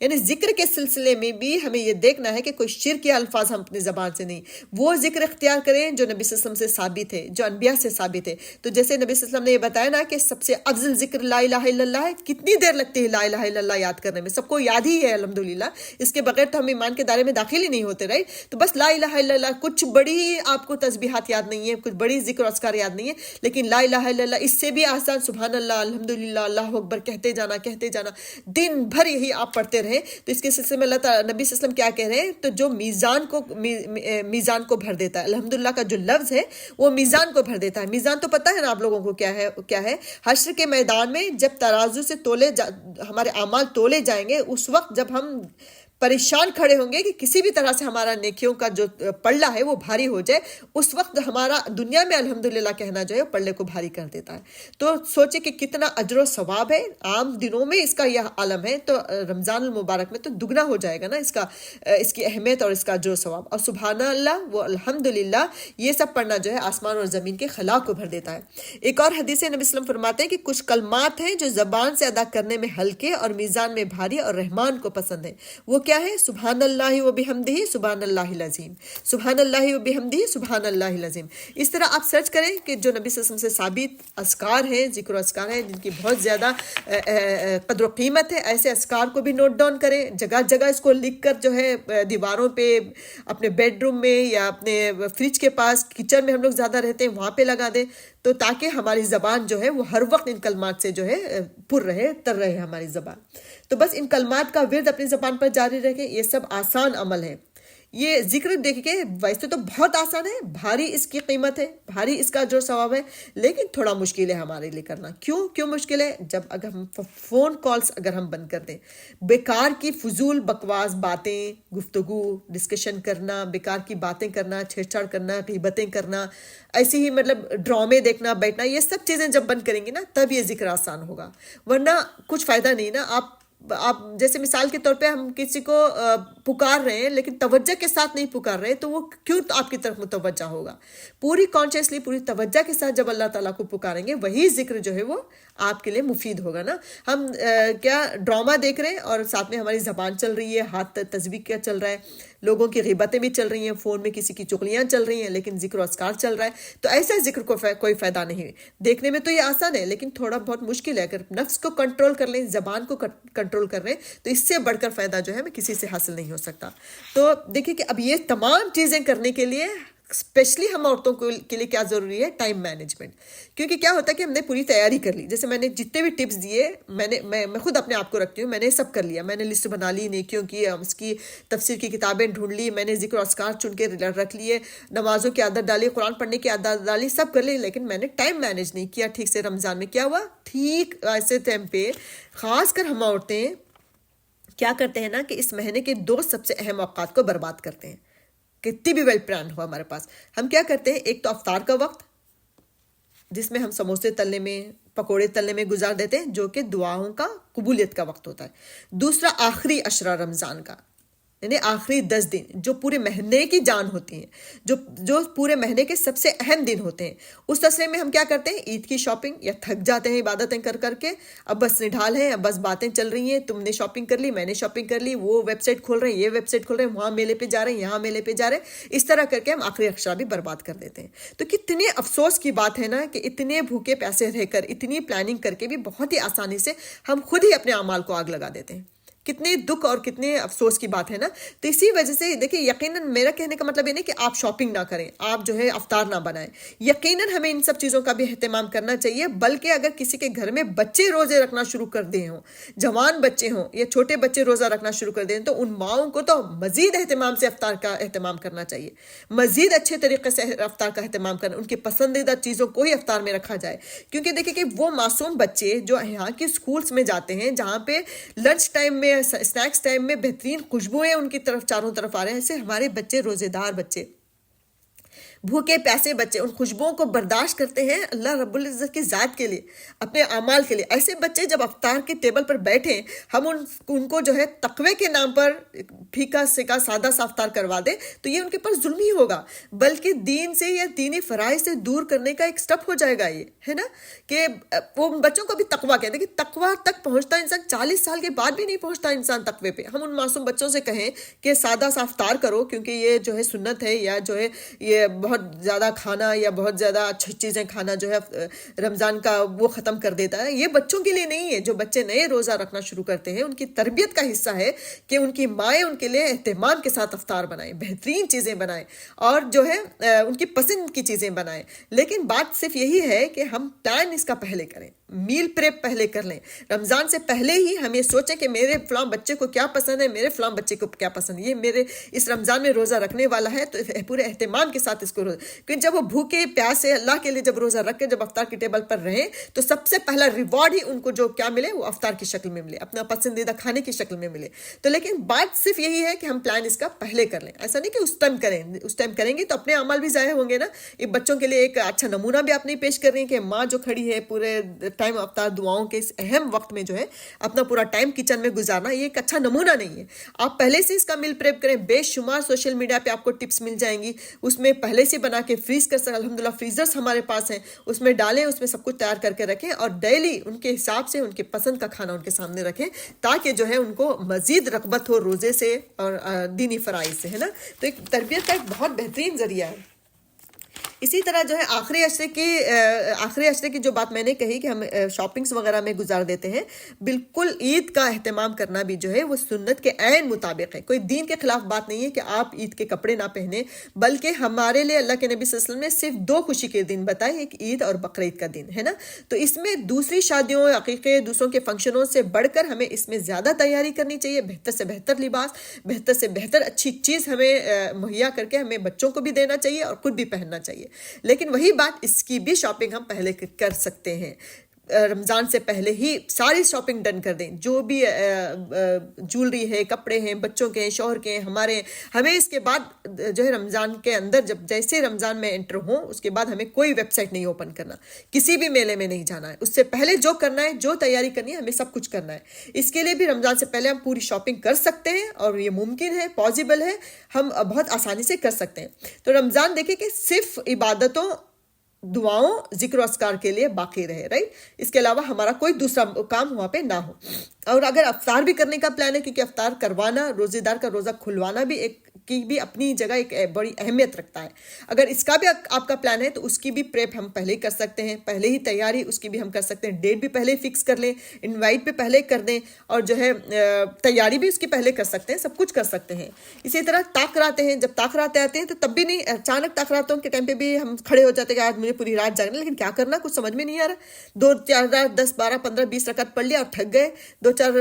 یعنی ذکر کے سلسلے میں بھی ہمیں یہ دیکھنا ہے کہ کوئی شرک کے الفاظ ہم اپنی زبان سے نہیں، وہ ذکر اختیار کریں جو نبی صلی اللہ علیہ وسلم سے ثابت ہے، جو انبیاء سے ثابت ہے. تو جیسے نبی صلی اللہ علیہ وسلم نے یہ بتایا نا کہ سب سے افضل ذکر لا الہ الا اللہ ہے. کتنی دیر لگتی ہے لا الہ الا اللہ یاد کرنے میں، سب کو یاد ہی ہے الحمدللہ، اس کے بغیر تو ہم ایمان کے دائرے میں داخل ہی نہیں ہوتے، رائٹ. تو بس لا الہ الا اللہ، کچھ بڑی آپ کو تسبیحات یاد نہیں ہے، کچھ بڑی ذکر و اذکار یاد نہیں ہے، لیکن لا الہ الا اللہ اس سے بھی آسان سبحان اللہ، الحمدللہ، اللہ اکبر کہتے جانا دن بھر یہی آپ پڑھتے رہیں. تو اس کے سلسلے میں اللہ تعالیٰ نبی صلی اللہ علیہ وسلم کیا کہہ رہے ہیں، تو جو میزان کو بھر دیتا ہے، الحمدللہ کا جو لفظ ہے وہ میزان کو بھر دیتا ہے. میزان تو پتہ ہے نا آپ لوگوں کو کیا ہے. حشر کے میدان میں جب ترازو سے ہمارے اعمال تولے جائیں گے، اس وقت جب ہم پریشان کھڑے ہوں گے کہ کسی بھی طرح سے ہمارا نیکیوں کا جو پلڑا ہے وہ بھاری ہو جائے، اس وقت ہمارا دنیا میں الحمدللہ کہنا جو ہے پلڑے کو بھاری کر دیتا ہے. تو سوچے کہ کتنا اجر و ثواب ہے. عام دنوں میں اس کا یہ عالم ہے، تو رمضان المبارک میں تو دگنا ہو جائے گا نا اس کی اہمیت اور اس کا اجر و ثواب. اور سبحان اللہ وہ الحمدللہ یہ سب پڑھنا جو ہے آسمان اور زمین کے خلا کو بھر دیتا ہے. ایک اور حدیث نبی صلی اللہ علیہ وسلم فرماتے ہیں کہ کچھ کلمات ہیں جو زبان سے ادا کرنے میں ہلکے اور میزان میں بھاری اور رحمان کو پسند ہیں. وہ کیا ہے؟ سبحان اللہ و بحمدہ سبحان اللہ العظیم، سبحان اللہ و بحمدہ سبحان اللہ العظیم. اس طرح آپ سرچ کریں کہ جو نبی صلی اللہ علیہ وسلم سے ثابت اذکار ہیں، ذکر و اذکار ہیں جن کی بہت زیادہ قدر و قیمت ہے، ایسے اذکار کو بھی نوٹ ڈاؤن کریں، جگہ جگہ اس کو لکھ کر جو ہے دیواروں پہ، اپنے بیڈ روم میں یا اپنے فریج کے پاس، کچن میں ہم لوگ زیادہ رہتے ہیں وہاں پہ لگا دیں، تو تاکہ ہماری زبان جو ہے وہ ہر وقت ان کلمات سے جو ہے پر رہے، تر رہے ہماری زبان. تو بس ان کلمات کا ورد اپنی زبان پر جاری رکھیں. یہ سب آسان عمل ہے، یہ ذکر دیکھ کے ویسے تو بہت آسان ہے، بھاری اس کی قیمت ہے، بھاری اس کا جو ثواب ہے، لیکن تھوڑا مشکل ہے ہمارے لیے کرنا. کیوں مشکل ہے؟ جب اگر ہم فون کالز اگر ہم بند کر دیں، بیکار کی فضول بکواس باتیں، گفتگو، ڈسکشن کرنا، بیکار کی باتیں کرنا، چھیڑ چھاڑ کرنا، غیبتیں کرنا، ایسے ہی مطلب ڈرامے دیکھنا بیٹھنا، یہ سب چیزیں جب بند کریں گے نا تب یہ ذکر آسان ہوگا. ورنہ کچھ فائدہ نہیں نا. آپ جیسے مثال کے طور پہ ہم کسی کو پکار رہے ہیں لیکن توجہ کے ساتھ نہیں پکار رہے تو وہ کیوں آپ کی طرف متوجہ ہوگا؟ پوری کانشیسلی، پوری توجہ کے ساتھ جب اللہ تعالیٰ کو پکاریں گے وہی ذکر جو ہے وہ آپ کے لیے مفید ہوگا نا. ہم کیا ڈرامہ دیکھ رہے ہیں اور ساتھ میں ہماری زبان چل رہی ہے، ہاتھ تصویر کیا چل رہا ہے، لوگوں کی غیبتیں بھی چل رہی ہیں، فون میں کسی کی چغلیاں چل رہی ہیں، لیکن ذکر و اذکار چل رہا ہے. تو ایسا ذکر کو کوئی فائدہ نہیں ہے. دیکھنے میں تو یہ آسان ہے لیکن تھوڑا بہت مشکل ہے. اگر نفس کو کنٹرول کر لیں، زبان کو کنٹرول کر لیں تو اس سے بڑھ کر فائدہ جو ہے ہمیں کسی سے حاصل نہیں ہو سکتا. تو دیکھیں کہ اب یہ تمام چیزیں کرنے کے لیے اسپیشلی ہم عورتوں کے لیے کیا ضروری ہے؟ Time management. کیونکہ کیا ہوتا ہے کہ ہم نے پوری تیاری کر لی. جیسے میں نے جتنے بھی ٹپس دیے، میں خود اپنے آپ کو رکھتی ہوں، میں نے سب کر لیا. میں نے لسٹ بنا لی، نیکیوں کی، اس کی تفسیر کی کتابیں ڈھونڈ لی، میں نے ذکر و اذکار چن کے رکھ لیے، نمازوں کی عادت ڈالی، قرآن پڑھنے کی عادت ڈالی، سب کر لی. لیکن میں نے ٹائم مینیج نہیں کیا ٹھیک سے. رمضان میں کیا ہوا؟ ٹھیک ایسے ٹائم پہ خاص کر ہم عورتیں کیا کرتے ہیں نا کہ اس مہینے کے 2 سب سے اہم اوقات کو برباد کرتے ہیں. کتنی بھی ویل پلان ہو ہمارے پاس، ہم کیا کرتے ہیں؟ ایک تو افطار کا وقت جس میں ہم سموسے تلنے میں، پکوڑے تلنے میں گزار دیتے ہیں، جو کہ دعاؤں کا قبولیت کا وقت ہوتا ہے. دوسرا آخری عشرہ رمضان کا، یعنی آخری 10 دن جو پورے مہینے کی جان ہوتی ہیں، جو پورے مہینے کے سب سے اہم دن ہوتے ہیں. اس عرصے میں ہم کیا کرتے ہیں؟ عید کی شاپنگ، یا تھک جاتے ہیں عبادتیں کر کے، اب بس نڈھال ہیں، اب بس باتیں چل رہی ہیں، تم نے شاپنگ کر لی، میں نے شاپنگ کر لی، وہ ویب سائٹ کھول رہے ہیں، یہ ویب سائٹ کھول رہے ہیں، وہاں میلے پہ جا رہے ہیں، یہاں میلے پہ جا رہے ہیں. اس طرح کر کے ہم آخری عشرہ بھی برباد کر دیتے ہیں. تو کتنے افسوس کی بات ہے نا کہ اتنے بھوکے پیسے رہ کر، اتنی پلاننگ کر کے بھی بہت ہی آسانی سے ہم خود ہی اپنے اعمال کو آگ لگا دیتے ہیں. کتنے دکھ اور کتنے افسوس کی بات ہے نا. تو اسی وجہ سے دیکھیں، یقیناً میرا کہنے کا مطلب یہ نہیں کہ آپ شاپنگ نہ کریں، آپ جو ہے افطار نہ بنائیں. یقیناً ہمیں ان سب چیزوں کا بھی اہتمام کرنا چاہیے. بلکہ اگر کسی کے گھر میں بچے روزے رکھنا شروع کر دے ہوں، جوان بچے ہوں یا چھوٹے بچے روزہ رکھنا شروع کر دیں، تو ان ماؤں کو تو مزید اہتمام سے افطار کا اہتمام کرنا چاہیے، مزید اچھے طریقے سے افطار کا اہتمام کرنا، ان کی پسندیدہ چیزوں کو ہی افطار میں رکھا جائے. کیونکہ دیکھیں کہ وہ معصوم بچے جو یہاں کے اسکولس میں جاتے ہیں، جہاں پہ لنچ ٹائم میں، اسنیکس ٹائم میں بہترین خوشبوئیں ان کی طرف چاروں طرف آ رہے ہیں، ایسے ہمارے بچے، روزے دار بچے، بھوکے پیاسے بچے ان خوشبوؤں کو برداشت کرتے ہیں اللہ رب العزت کی ذات کے لیے، اپنے اعمال کے لیے. ایسے بچے جب افطار کے ٹیبل پر بیٹھیں، ہم ان کو جو ہے تقوی کے نام پر پھیکا سیکا سادہ سا افطار کروا دیں تو یہ ان کے پر ظلم ہی ہوگا، بلکہ دین سے یا دینی فرائض سے دور کرنے کا ایک سٹیپ ہو جائے گا. یہ ہے نا کہ وہ بچوں کو بھی تقوی کہتے ہیں کہ تقوی تک پہنچتا انسان 40 سال کے بعد بھی نہیں پہنچتا انسان تقوی پہ. ہم ان معصوم بچوں سے کہیں کہ سادہ سا افطار کرو، کیونکہ یہ جو ہے سنت ہے، یا جو ہے یہ بہت زیادہ کھانا یا بہت زیادہ اچھی چیزیں کھانا جو ہے رمضان کا وہ ختم کر دیتا ہے. یہ بچوں کے لیے نہیں ہے. جو بچے نئے روزہ رکھنا شروع کرتے ہیں، ان کی تربیت کا حصہ ہے کہ ان کی مائیں ان کے لیے اہتمام کے ساتھ افطار بنائیں، بہترین چیزیں بنائیں، اور جو ہے ان کی پسند کی چیزیں بنائیں. لیکن بات صرف یہی ہے کہ ہم پلان اس کا پہلے کریں، میل پریپ پہلے کر لیں. رمضان سے پہلے ہی ہم یہ سوچیں کہ میرے فلاں بچے کو کیا پسند ہے، میرے فلاں بچے کو کیا پسند ہے، یہ میرے اس رمضان میں روزہ رکھنے والا ہے تو پورے اہتمام کے ساتھ اس کو روزہ. کیونکہ جب وہ بھوکے پیاسے اللہ کے لیے جب روزہ رکھ کے جب افطار کی ٹیبل پر رہیں تو سب سے پہلا ریوارڈ ہی ان کو جو کیا ملے، وہ افطار کی شکل میں ملے، اپنا پسندیدہ کھانے کی شکل میں ملے. تو لیکن بات صرف یہی ہے کہ ہم پلان اس کا پہلے کر لیں. ایسا نہیں کہ اس ٹائم کریں، اس ٹائم کریں گے تو اپنے عمل بھی ضائع ہوں گے نا. یہ بچوں کے لیے ایک اچھا نمونہ بھی آپ نہیں پیش کر رہی ہیں کہ ماں جو کھڑی ہے پورے ٹائم افطار دعاؤں کے اس اہم وقت میں جو ہے اپنا پورا ٹائم کچن میں گزارنا، یہ ایک اچھا نمونہ نہیں ہے. آپ پہلے سے اس کا میل پریپ کریں. بے شمار سوشل میڈیا پہ آپ کو ٹپس مل جائیں گی، اس میں پہلے سے بنا کے فریز کر سکیں. الحمدللہ فریزرز ہمارے پاس ہیں، اس میں ڈالیں، اس میں سب کچھ تیار کر کے رکھیں، اور ڈیلی ان کے حساب سے ان کے پسند کا کھانا ان کے سامنے رکھیں، تاکہ جو ہے ان کو مزید رغبت ہو روزے سے اور دینی فرائض سے، ہے نا. تو ایک تربیت کا ایک بہت بہترین ذریعہ ہے. اسی طرح جو ہے آخری عشرے کی جو بات میں نے کہی کہ ہم شاپنگز وغیرہ میں گزار دیتے ہیں، بالکل عید کا اہتمام کرنا بھی جو ہے وہ سنت کے عین مطابق ہے. کوئی دین کے خلاف بات نہیں ہے کہ آپ عید کے کپڑے نہ پہنیں، بلکہ ہمارے لیے اللہ کے نبی صلی اللہ علیہ وسلم نے صرف 2 خوشی کے دن بتائے، ایک عید اور بقرعید کا دن ہے نا. تو اس میں دوسری شادیوں، عقیقے، دوسروں کے فنکشنوں سے بڑھ کر ہمیں اس میں زیادہ تیاری کرنی چاہیے. بہتر سے بہتر لباس، بہتر سے بہتر اچھی چیز ہمیں مہیا کر کے ہمیں بچوں کو بھی دینا چاہیے اور خود بھی پہننا چاہیے. لیکن وہی بات، اس کی بھی شاپنگ ہم پہلے کر سکتے ہیں. رمضان سے پہلے ہی ساری شاپنگ ڈن کر دیں. جو بھی جولری ہے، کپڑے ہیں، بچوں کے ہیں، شوہر کے ہیں، ہمیں اس کے بعد جو ہے رمضان کے اندر جیسے رمضان میں انٹر ہوں، اس کے بعد ہمیں کوئی ویب سائٹ نہیں اوپن کرنا، کسی بھی میلے میں نہیں جانا ہے. اس سے پہلے جو کرنا ہے، جو تیاری کرنی ہے، ہمیں سب کچھ کرنا ہے. اس کے لیے بھی رمضان سے پہلے ہم پوری شاپنگ کر سکتے ہیں، اور یہ ممکن ہے، پاسبل ہے، ہم بہت آسانی سے کر سکتے ہیں. تو رمضان دیکھیں کہ صرف عبادتوں، دعاؤں، ذکر و اذکار کے لیے باقی رہے، رائٹ. اس کے علاوہ ہمارا کوئی دوسرا کام وہاں پہ نہ ہو. اور اگر افطار بھی کرنے کا پلان ہے، کیونکہ افطار کروانا، روزے دار کا روزہ کھلوانا بھی کی بھی اپنی جگہ ایک بڑی اہمیت رکھتا ہے. اگر اس کا بھی آپ کا پلان ہے تو اس کی بھی پریپ ہم پہلے ہی کر سکتے ہیں، پہلے ہی تیاری اس کی بھی ہم کر سکتے ہیں. ڈیٹ بھی پہلے ہی فکس کر لیں، انوائٹ بھی پہلے کر دیں، اور جو ہے تیاری بھی اس کی پہلے کر سکتے ہیں، سب کچھ کر سکتے ہیں. اسی طرح تاخیراتے ہیں، جب تاخیراتے آتے ہیں تو تب بھی نہیں، اچانک تاخیراتوں کے ٹائم پہ بھی ہم کھڑے ہو جاتے ہیں کہ آج مجھے پوری رات جاگنا، لیکن کیا کرنا کچھ سمجھ میں نہیں آ رہا. 2-4 رات 10 12 15 20 رکعت پڑھ لیا اور تھک گئے، 2-4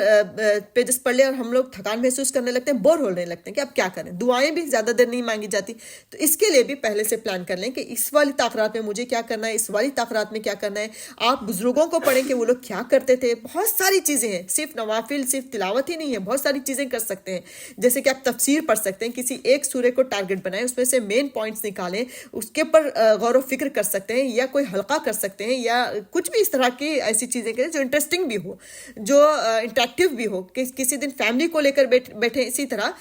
پیجز پڑھ لیا اور ہم لوگ تھکان محسوس کرنے لگتے ہیں، بور ہونے لگتے ہیں کہ اب کیا کریں. دعائیں بھی زیادہ دیر نہیں مانگی جاتی. تو اس کے لیے بھی پہلے سے پلان کر لیں کہ اس والی تاخیرات میں مجھے کیا کرنا ہے، اس والی تاخیرات میں کیا کرنا ہے. آپ بزرگوں کو پڑھیں کہ وہ لوگ کیا کرتے تھے. بہت ساری چیزیں ہیں، صرف نوافل، صرف تلاوت ہی نہیں ہے، بہت ساری چیزیں کر سکتے ہیں. جیسے کہ آپ تفسیر پڑھ سکتے ہیں، کسی ایک سورے کو ٹارگٹ بنائیں، اس میں سے مین پوائنٹس نکالیں، اس کے پر غور و فکر کر سکتے ہیں، یا کوئی حلقہ کر سکتے ہیں، یا کچھ بھی اس طرح کی ایسی چیزیں کریں جو انٹرسٹنگ بھی ہو، جو انٹریکٹیو بھی ہو. کسی دن فیملی کو لے کر بیٹھیں. اسی طرح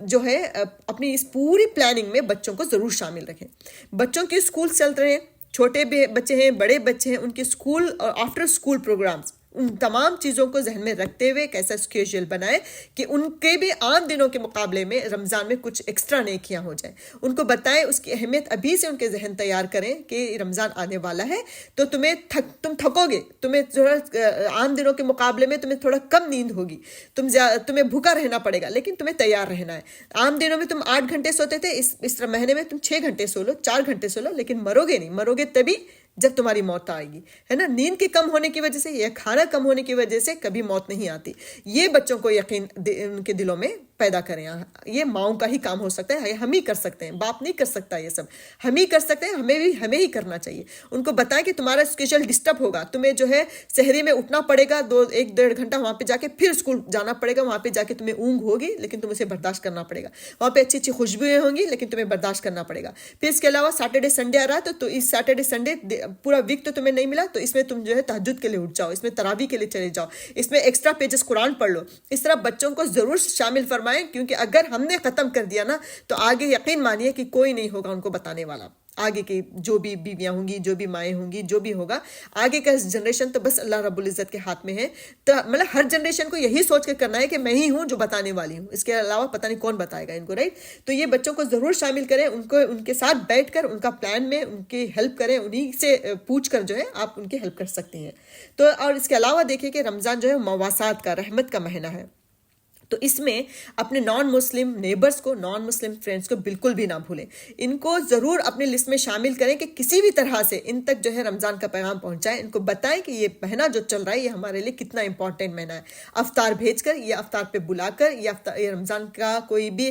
جو ہے اپنی اس پوری پلاننگ میں بچوں کو ضرور شامل رکھیں. بچوں کے اسکول چل رہے ہیں، چھوٹے بچے ہیں، بڑے بچے ہیں، ان کے اسکول اور آفٹر اسکول پروگرامز، ان تمام چیزوں کو ذہن میں رکھتے ہوئے کیسا اسکیڈول بنائے کہ ان کے بھی عام دنوں کے مقابلے میں رمضان میں کچھ ایکسٹرا نیکیاں ہو جائیں. ان کو بتائیں اس کی اہمیت، ابھی سے ان کے ذہن تیار کریں کہ رمضان آنے والا ہے تو تم تھکو گے، تمہیں تھوڑا عام دنوں کے مقابلے میں تمہیں تھوڑا کم نیند ہوگی، تمہیں بھوکا رہنا پڑے گا، لیکن تمہیں تیار رہنا ہے. عام دنوں میں تم 8 گھنٹے سوتے تھے، اس مہینے میں تم 6 گھنٹے سو لو، 4 گھنٹے سو لو، لیکن مرو گے نہیں. مرو گے تبھی جب تمہاری موت آئے گی، ہے نا. نیند کے کم ہونے کی وجہ سے یا کھانا کم ہونے کی وجہ سے کبھی موت نہیں آتی. یہ بچوں کو یقین ان کے دلوں میں پیدا کریں. یہ ماؤں کا ہی کام ہو سکتا ہے، ہم ہی کر سکتے ہیں، باپ نہیں کر سکتا. یہ سب ہم ہی کر سکتے ہیں، ہمیں ہی کرنا چاہیے. ان کو بتائیں کہ تمہارا اسکیڈول ڈسٹرب ہوگا، تمہیں جو ہے سحری میں اٹھنا پڑے گا، 1-1.5 گھنٹہ وہاں پہ جا کے پھر اسکول جانا پڑے گا. وہاں پہ جا کے تمہیں اونگ ہوگی، لیکن تم اسے برداشت کرنا پڑے گا. وہاں پہ اچھی خوشبوئیں ہوں گی، لیکن تمہیں برداشت کرنا پڑے گا. پھر اس کے علاوہ سیٹرڈے سنڈے آ رہا ہے، تو اس سیٹرڈے سنڈے پورا ویک تو تمہیں نہیں ملا، تو اس میں تم جو ہے تہجد کے لیے اٹھ جاؤ، اس میں تراویح کے لیے چلے جاؤ، اس میں ایکسٹرا پیجز قرآن پڑھ لو. اس طرح بچوں کو ضرور شامل فرمائیں، کیونکہ اگر ہم نے ختم کر دیا نا تو آگے یقین مانیے کہ کوئی نہیں ہوگا ان کو بتانے والا. آگے کی جو بھی بیویاں ہوں گی، جو بھی مائیں ہوں گی، جو بھی ہوگا آگے کا جنریشن تو بس اللہ رب العزت کے ہاتھ میں ہے. تو مطلب ہر جنریشن کو یہی سوچ کے کرنا ہے کہ میں ہی ہوں جو بتانے والی ہوں، اس کے علاوہ پتہ نہیں کون بتائے گا ان کو، رائٹ. تو یہ بچوں کو ضرور شامل کریں، ان کے ساتھ بیٹھ کر ان کا پلان میں ان کی ہیلپ کریں، انہی سے پوچھ کر جو ہے آپ ان کی ہیلپ کر سکتے ہیں. تو اور اس کے علاوہ دیکھیں کہ رمضان جو ہے مواسات کا، رحمت کا مہینہ ہے. تو اس میں اپنے نان مسلم نیبرز کو، نان مسلم فرینڈز کو بالکل بھی نہ بھولیں. ان کو ضرور اپنے لسٹ میں شامل کریں کہ کسی بھی طرح سے ان تک جو ہے رمضان کا پیغام پہنچائیں. ان کو بتائیں کہ یہ مہینہ جو چل رہا ہے یہ ہمارے لیے کتنا امپورٹنٹ مہینہ ہے. افطار بھیج کر یا افطار پہ بلا کر یا رمضان کا کوئی بھی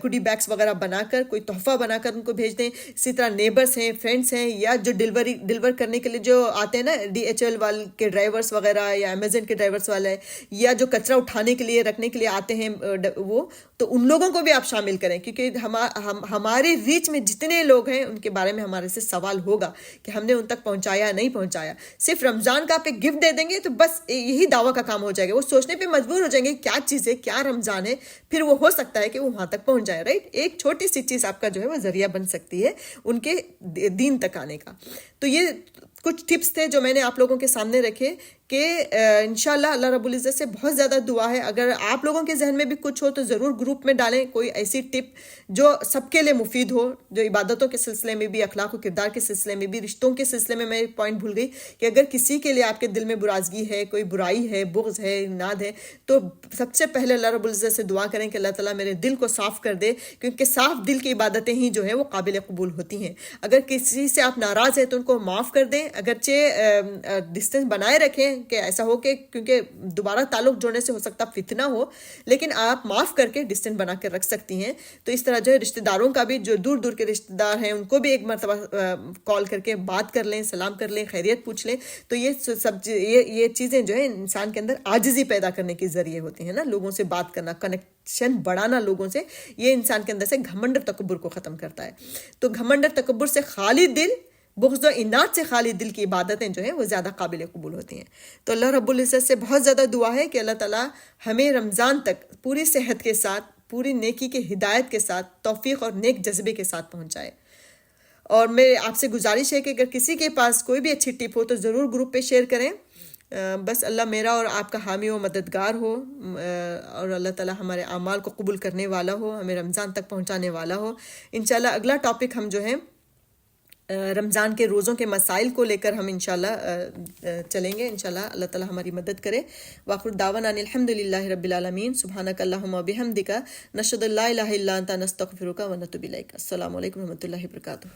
گڈی بیگس وغیرہ بنا کر، کوئی تحفہ بنا کر ان کو بھیج دیں. اسی طرح نیبرز ہیں، فرینڈس ہیں، یا جو ڈلیور کرنے کے لیے جو آتے ہیں نا، DHL والے کے ڈرائیورس وغیرہ یا امیزن کے ڈرائیورس والے، یا جو کچرا اٹھانے کے لیے رکھنے کے لیے آتے ہیں وہ، تو ان لوگوں کو بھی آپ شامل کریں، کیونکہ ہمارے ریچ میں جتنے لوگ ہیں ان کے بارے میں ہمارے سے سوال ہوگا کہ ہم نے ان تک پہنچایا نہیں پہنچایا. صرف رمضان کا آپ ایک گفٹ دے دیں گے تو بس یہی دعویٰ کا کام ہو جائے گا. وہ سوچنے پہ مجبور ہو جائیں گے کیا چیز ہے، کیا رمضان ہے، پھر وہ ہو سکتا ہے کہ وہ وہاں تک پہنچ جائے، رائٹ. ایک چھوٹی سی چیز آپ کا جو ہے وہ ذریعہ بن سکتی ہے ان کے دین تک آنے کا. تو یہ کچھ ٹپس تھے جو میں نے آپ لوگوں کے سامنے رکھے کہ انشاءاللہ اللہ رب العزت سے بہت زیادہ دعا ہے. اگر آپ لوگوں کے ذہن میں بھی کچھ ہو تو ضرور گروپ میں ڈالیں کوئی ایسی ٹپ جو سب کے لیے مفید ہو, جو عبادتوں کے سلسلے میں بھی, اخلاق و کردار کے سلسلے میں بھی, رشتوں کے سلسلے میں. میں پوائنٹ بھول گئی کہ اگر کسی کے لیے آپ کے دل میں برازگی ہے, کوئی برائی ہے, بغض ہے, ناد ہے, تو سب سے پہلے اللہ رب العزت سے دعا کریں کہ اللہ تعالیٰ میرے دل کو صاف کر دے, کیونکہ صاف دل کی عبادتیں ہی جو ہے وہ قابل قبول ہوتی ہیں. اگر کسی سے آپ ناراض ہیں تو ان کو معاف کر دیں, اگرچہ ڈسٹینس بنائے رکھیں کہ ایسا ہو کہ کیونکہ دوبارہ تعلق جوڑنے سے ہو سکتا فتنہ ہو, لیکن آپ معاف کر کے ڈسٹینس بنا کے رکھ سکتی ہیں. تو اس طرح جو ہے رشتہ داروں کا بھی, جو دور دور کے رشتہ دار ہیں ان کو بھی ایک مرتبہ کال کر کے بات کر لیں, سلام کر لیں, خیریت پوچھ لیں. تو یہ سب یہ چیزیں جو ہے انسان کے اندر عاجزی پیدا کرنے کے ذریعے ہوتی ہیں نا, لوگوں سے بات کرنا, کنیکشن بڑھانا لوگوں سے, یہ انسان کے اندر سے گھمنڈ اور تکبر کو ختم کرتا ہے. تو گھمنڈ اور تکبر سے خالی دل, بغض و اناد سے خالی دل کی عبادتیں جو ہیں وہ زیادہ قابل قبول ہوتی ہیں. تو اللہ رب العزت سے بہت زیادہ دعا ہے کہ اللہ تعالیٰ ہمیں رمضان تک پوری صحت کے ساتھ, پوری نیکی کے ہدایت کے ساتھ, توفیق اور نیک جذبے کے ساتھ پہنچائے. اور میرے آپ سے گزارش ہے کہ اگر کسی کے پاس کوئی بھی اچھی ٹپ ہو تو ضرور گروپ پہ شیئر کریں. بس اللہ میرا اور آپ کا حامی و مددگار ہو, اور اللہ تعالیٰ ہمارے اعمال کو قبول کرنے والا ہو, ہمیں رمضان تک پہنچانے والا ہو. انشاءاللہ اگلا ٹاپک ہم جو ہے رمضان کے روزوں کے مسائل کو لے کر ہم انشاءاللہ چلیں گے. انشاءاللہ اللہ تعالیٰ ہماری مدد کرے. وآخر دعوانا ان الحمدللہ رب العالمین. سبحانک اللہم و بحمدک, نشہد ان لا الہ الا انت, نستغفرک و نتوب الیک. السلام علیکم و رحمۃ اللہ وبرکاتہ.